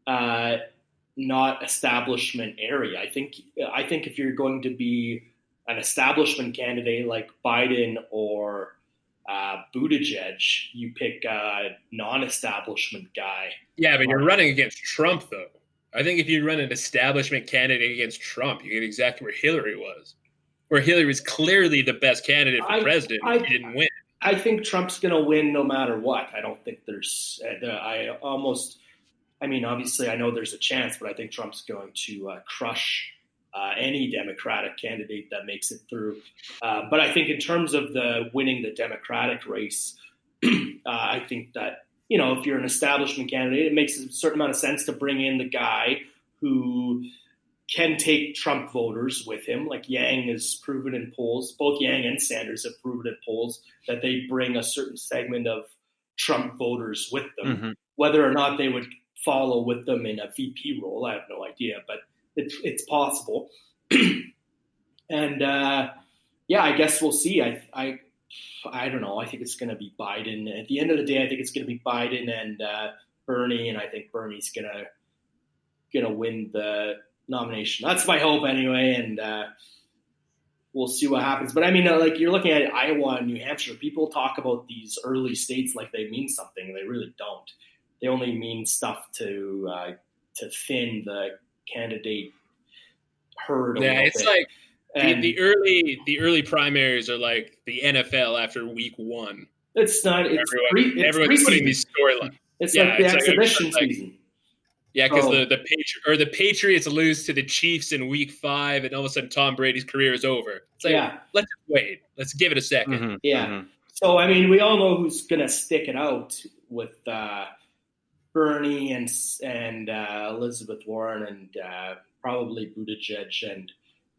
not establishment area. I think if you're going to be an establishment candidate like Biden or Buttigieg, you pick a non-establishment guy. Yeah, but you're running against Trump, though. I think if you run an establishment candidate against Trump, you get exactly where Hillary was. Where Hillary was clearly the best candidate for president, she didn't win. I think Trump's going to win no matter what. I don't think there's. Obviously, I know there's a chance, but I think Trump's going to crush any Democratic candidate that makes it through. But I think in terms of the winning the Democratic race, I think that, if you're an establishment candidate, it makes a certain amount of sense to bring in the guy who can take Trump voters with him. Like Yang has proven in polls, both Yang and Sanders have proven in polls that they bring a certain segment of Trump voters with them. Mm-hmm. Whether or not they would follow with them in a VP role, I have no idea, but it's possible. And I guess we'll see. I don't know. I think it's going to be Biden. At the end of the day, I think it's going to be Biden and Bernie, and I think Bernie's going to win the nomination. That's my hope anyway, and we'll see what happens. But I mean, you're looking at Iowa and New Hampshire. People talk about these early states like they mean something. They really don't. They only mean stuff to thin the candidate herd. Yeah, it's bit. like the early primaries are like the NFL after week 1. It's not. Everyone's putting these storylines. It's like the exhibition season. Yeah, because the Patriots lose to the Chiefs in week 5, and all of a sudden Tom Brady's career is over. It's like, let's just wait. Let's give it a second. Mm-hmm. Yeah. Mm-hmm. So, I mean, we all know who's going to stick it out with Bernie and Elizabeth Warren and probably Buttigieg and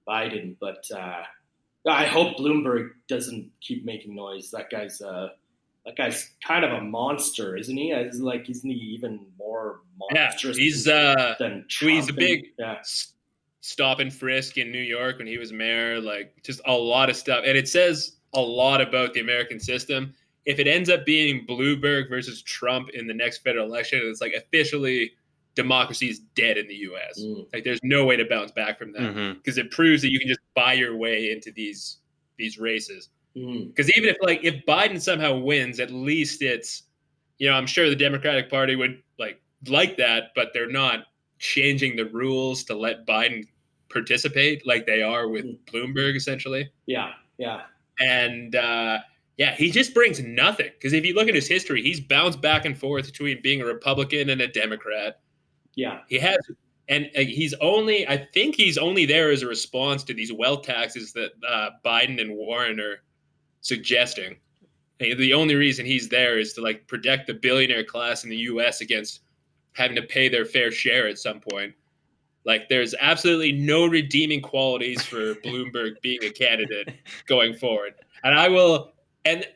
Biden. But I hope Bloomberg doesn't keep making noise. That guy's kind of a monster, isn't he? Isn't he even more monstrous than Trump? He's a big stop and frisk in New York when he was mayor. Like, just a lot of stuff, and it says a lot about the American system. If it ends up being Bloomberg versus Trump in the next federal election, it's like officially democracy is dead in the U.S. Like, there's no way to bounce back from that, because it proves that you can just buy your way into these races. Because even if Biden somehow wins, at least it's, I'm sure the Democratic Party would like that, but they're not changing the rules to let Biden participate like they are with Bloomberg, essentially. Yeah. And he just brings nothing. Because if you look at his history, he's bounced back and forth between being a Republican and a Democrat. Yeah, he has, and he's only there as a response to these wealth taxes that Biden and Warren are suggesting. The only reason he's there is to protect the billionaire class in the U.S. against having to pay their fair share at some point. There's absolutely no redeeming qualities for Bloomberg being a candidate going forward. And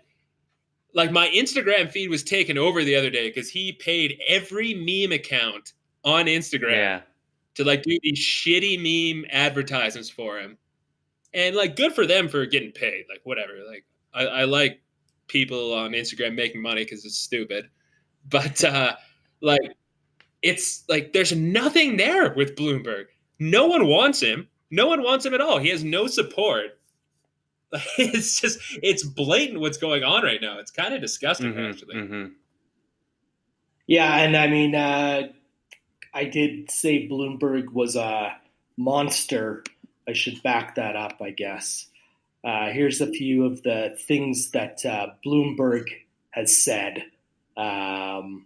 my Instagram feed was taken over the other day because he paid every meme account on Instagram to do these shitty meme advertisements for him. And good for them for getting paid. Whatever. I like people on Instagram making money because it's stupid. But it's there's nothing there with Bloomberg. No one wants him. No one wants him at all. He has no support. It's blatant what's going on right now. It's kind of disgusting, actually. Mm-hmm. Yeah, and I mean, I did say Bloomberg was a monster. I should back that up, I guess. Here's a few of the things that Bloomberg has said. Go,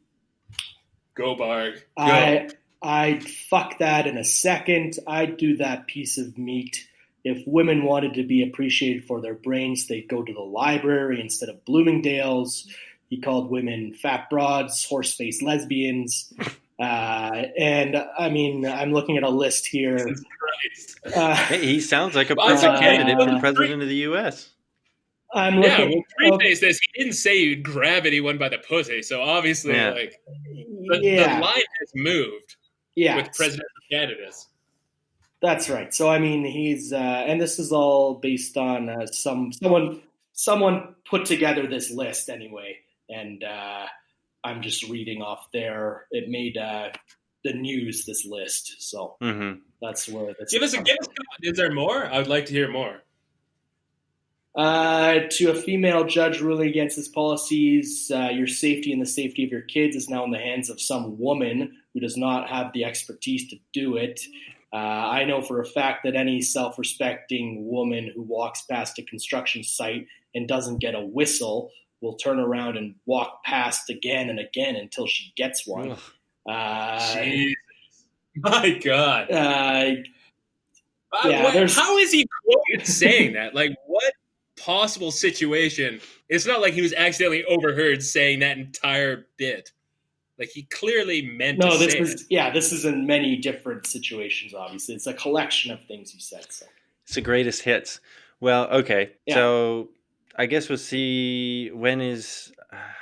Barg. Go. I'd fuck that in a second. I'd do that piece of meat. If women wanted to be appreciated for their brains, they'd go to the library instead of Bloomingdale's. He called women fat broads, horse-faced lesbians. And I mean, I'm looking at a list here. Hey, he sounds like a perfect candidate for the president of the U.S. I'm looking. Preface this. He didn't say you'd grab anyone by the pussy, so obviously, the line has moved with presidential candidates. That's right. So I mean, he's and this is all based on someone put together this list anyway, and I'm just reading off there. It made the news, this list. So that's where that's. Give us. Is there more? I would like to hear more. To a female judge ruling against his policies, your safety and the safety of your kids is now in the hands of some woman who does not have the expertise to do it. I know for a fact that any self-respecting woman who walks past a construction site and doesn't get a whistle will turn around and walk past again and again until she gets one. Jesus. My God. Yeah, how is he quoted saying that? Like, what possible situation? It's not like he was accidentally overheard saying that entire bit. Like, he clearly meant to say it. This is in many different situations, obviously. It's a collection of things you said. So It's the greatest hits. Well, okay. Yeah. So I guess we'll see when is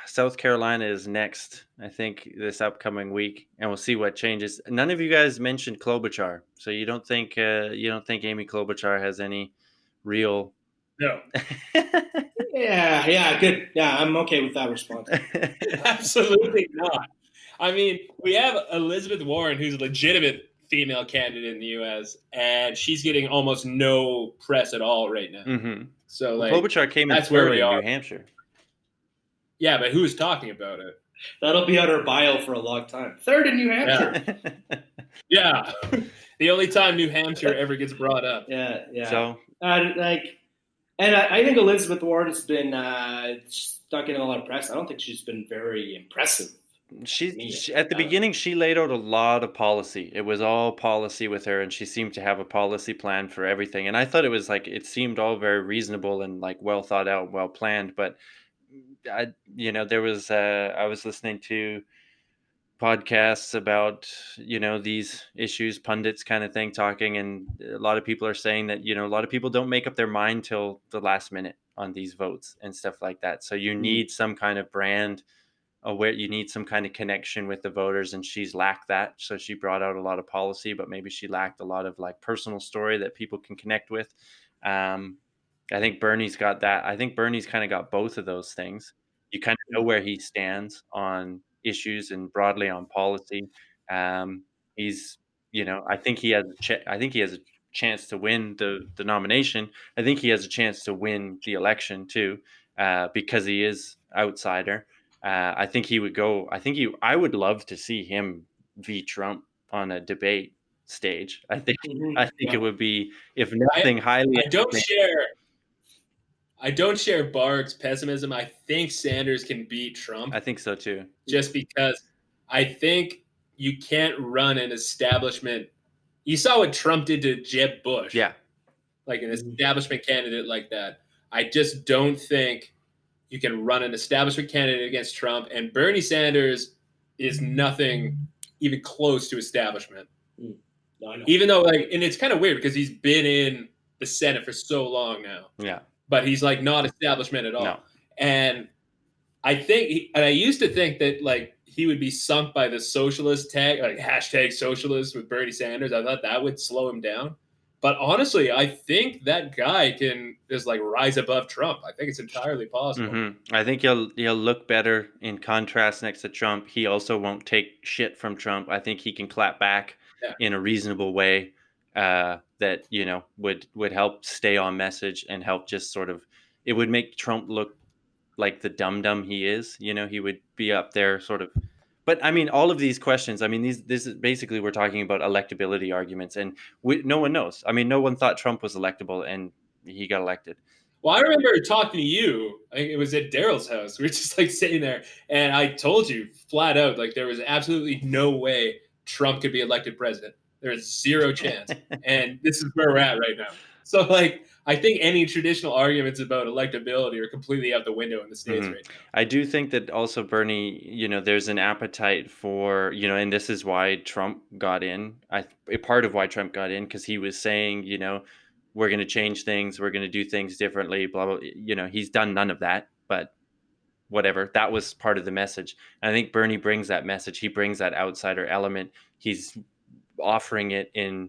South Carolina is next, I think, this upcoming week, and we'll see what changes. None of you guys mentioned Klobuchar, so you don't think Amy Klobuchar has any real No. Yeah, good. Yeah, I'm okay with that response. Absolutely not. I mean, we have Elizabeth Warren, who's a legitimate female candidate in the U.S., and she's getting almost no press at all right now. Mm-hmm. So, well, Klobuchar came in that's where we in are. New Hampshire. Yeah, but who's talking about it? That'll be on her bio for a long time. Third in New Hampshire. Yeah. The only time New Hampshire ever gets brought up. Yeah. So, I think Elizabeth Warren's been she's not getting a lot of press. I don't think she's been very impressive. She at the beginning she laid out a lot of policy. It was all policy with her, and she seemed to have a policy plan for everything. And I thought it was like it seemed all very reasonable and like well thought out, well planned. But there was I was listening to podcasts about these issues, pundits kind of thing talking, and a lot of people are saying that a lot of people don't make up their mind till the last minute on these votes and stuff like that. So you need some kind of brand aware, you need some kind of connection with the voters, and she's lacked that. So she brought out a lot of policy, but maybe she lacked a lot of like personal story that people can connect with. I think Bernie's got that. I think Bernie's kind of got both of those things. You kind of know where he stands on issues and broadly on policy. He's, I think he has a chance to win the nomination. I think he has a chance to win the election too, because he is outsider. I think he would go. I would love to see him v Trump on a debate stage. I think it would be, if nothing, highly. I don't share Bark's pessimism. I think Sanders can beat Trump. I think so too. Just because I think you can't run an establishment. You saw what Trump did to Jeb Bush. Yeah. Like an establishment candidate like that. I just don't think you can run an establishment candidate against Trump. And Bernie Sanders is nothing even close to establishment. Even though, and it's kind of weird because he's been in the Senate for so long now. Yeah. But he's like not establishment at all. No. And I think, and I used to think that like he would be sunk by the socialist tag, like hashtag socialist with Bernie Sanders. I thought that would slow him down. But honestly, I think that guy can just like rise above Trump. I think it's entirely possible. Mm-hmm. I think he'll look better in contrast next to Trump. He also won't take shit from Trump. I think he can clap back in a reasonable way that would help stay on message and help just sort of, it would make Trump look like the dum-dum he is. He would be up there sort of. But I mean, all of these questions, I mean, this is basically, we're talking about electability arguments, and no one knows. I mean, no one thought Trump was electable, and he got elected. Well, I remember talking to you. I think it was at Daryl's house. We were just like sitting there, and I told you flat out, like there was absolutely no way Trump could be elected president. There's zero chance. And this is where we're at right now. So like, I think any traditional arguments about electability are completely out the window in the States right now. I do think that also Bernie, there's an appetite for, and this is why Trump got in. Part of why Trump got in, because he was saying, we're going to change things. We're going to do things differently, blah, blah. He's done none of that, but whatever. That was part of the message. And I think Bernie brings that message. He brings that outsider element. He's offering it in,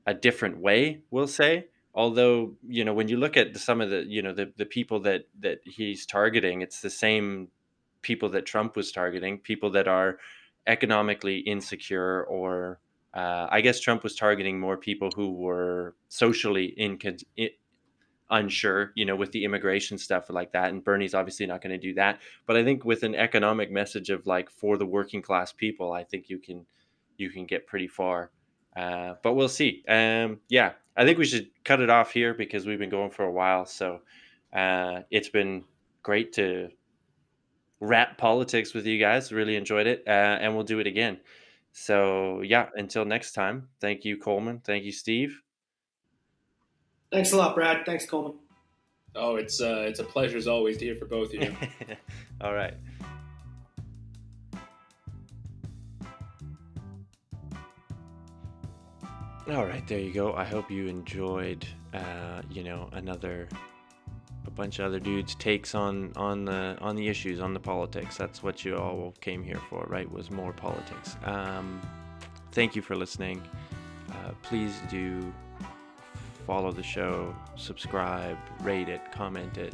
a different way, we'll say. Although, when you look at some of the, the people that he's targeting, it's the same people that Trump was targeting, people that are economically insecure, or I guess Trump was targeting more people who were socially unsure, with the immigration stuff like that. And Bernie's obviously not going to do that. But I think with an economic message of like for the working class people, I think you can get pretty far. But we'll see. Yeah, I think we should cut it off here because we've been going for a while. So it's been great to rap politics with you guys. Really enjoyed it, and we'll do it again. So yeah, until next time, thank you, Coleman. Thank you, Steve. Thanks a lot, Brad. Thanks, Coleman. Oh, it's a pleasure as always to hear for both of you. All right. All right, there you go. I hope you enjoyed, a bunch of other dudes' takes on the issues, on the politics. That's what you all came here for, right? Was more politics. Thank you for listening. Please do follow the show, subscribe, rate it, comment it,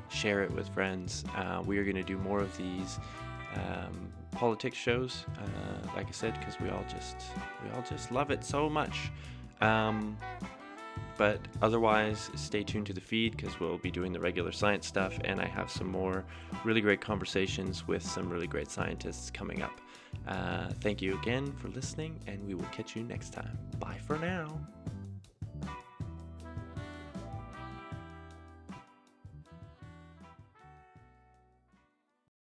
share it with friends. We are going to do more of these politics shows, like I said, because we all just love it so much. But otherwise, stay tuned to the feed because we'll be doing the regular science stuff, and I have some more really great conversations with some really great scientists coming up. Thank you again for listening, and we will catch you next time. Bye for now.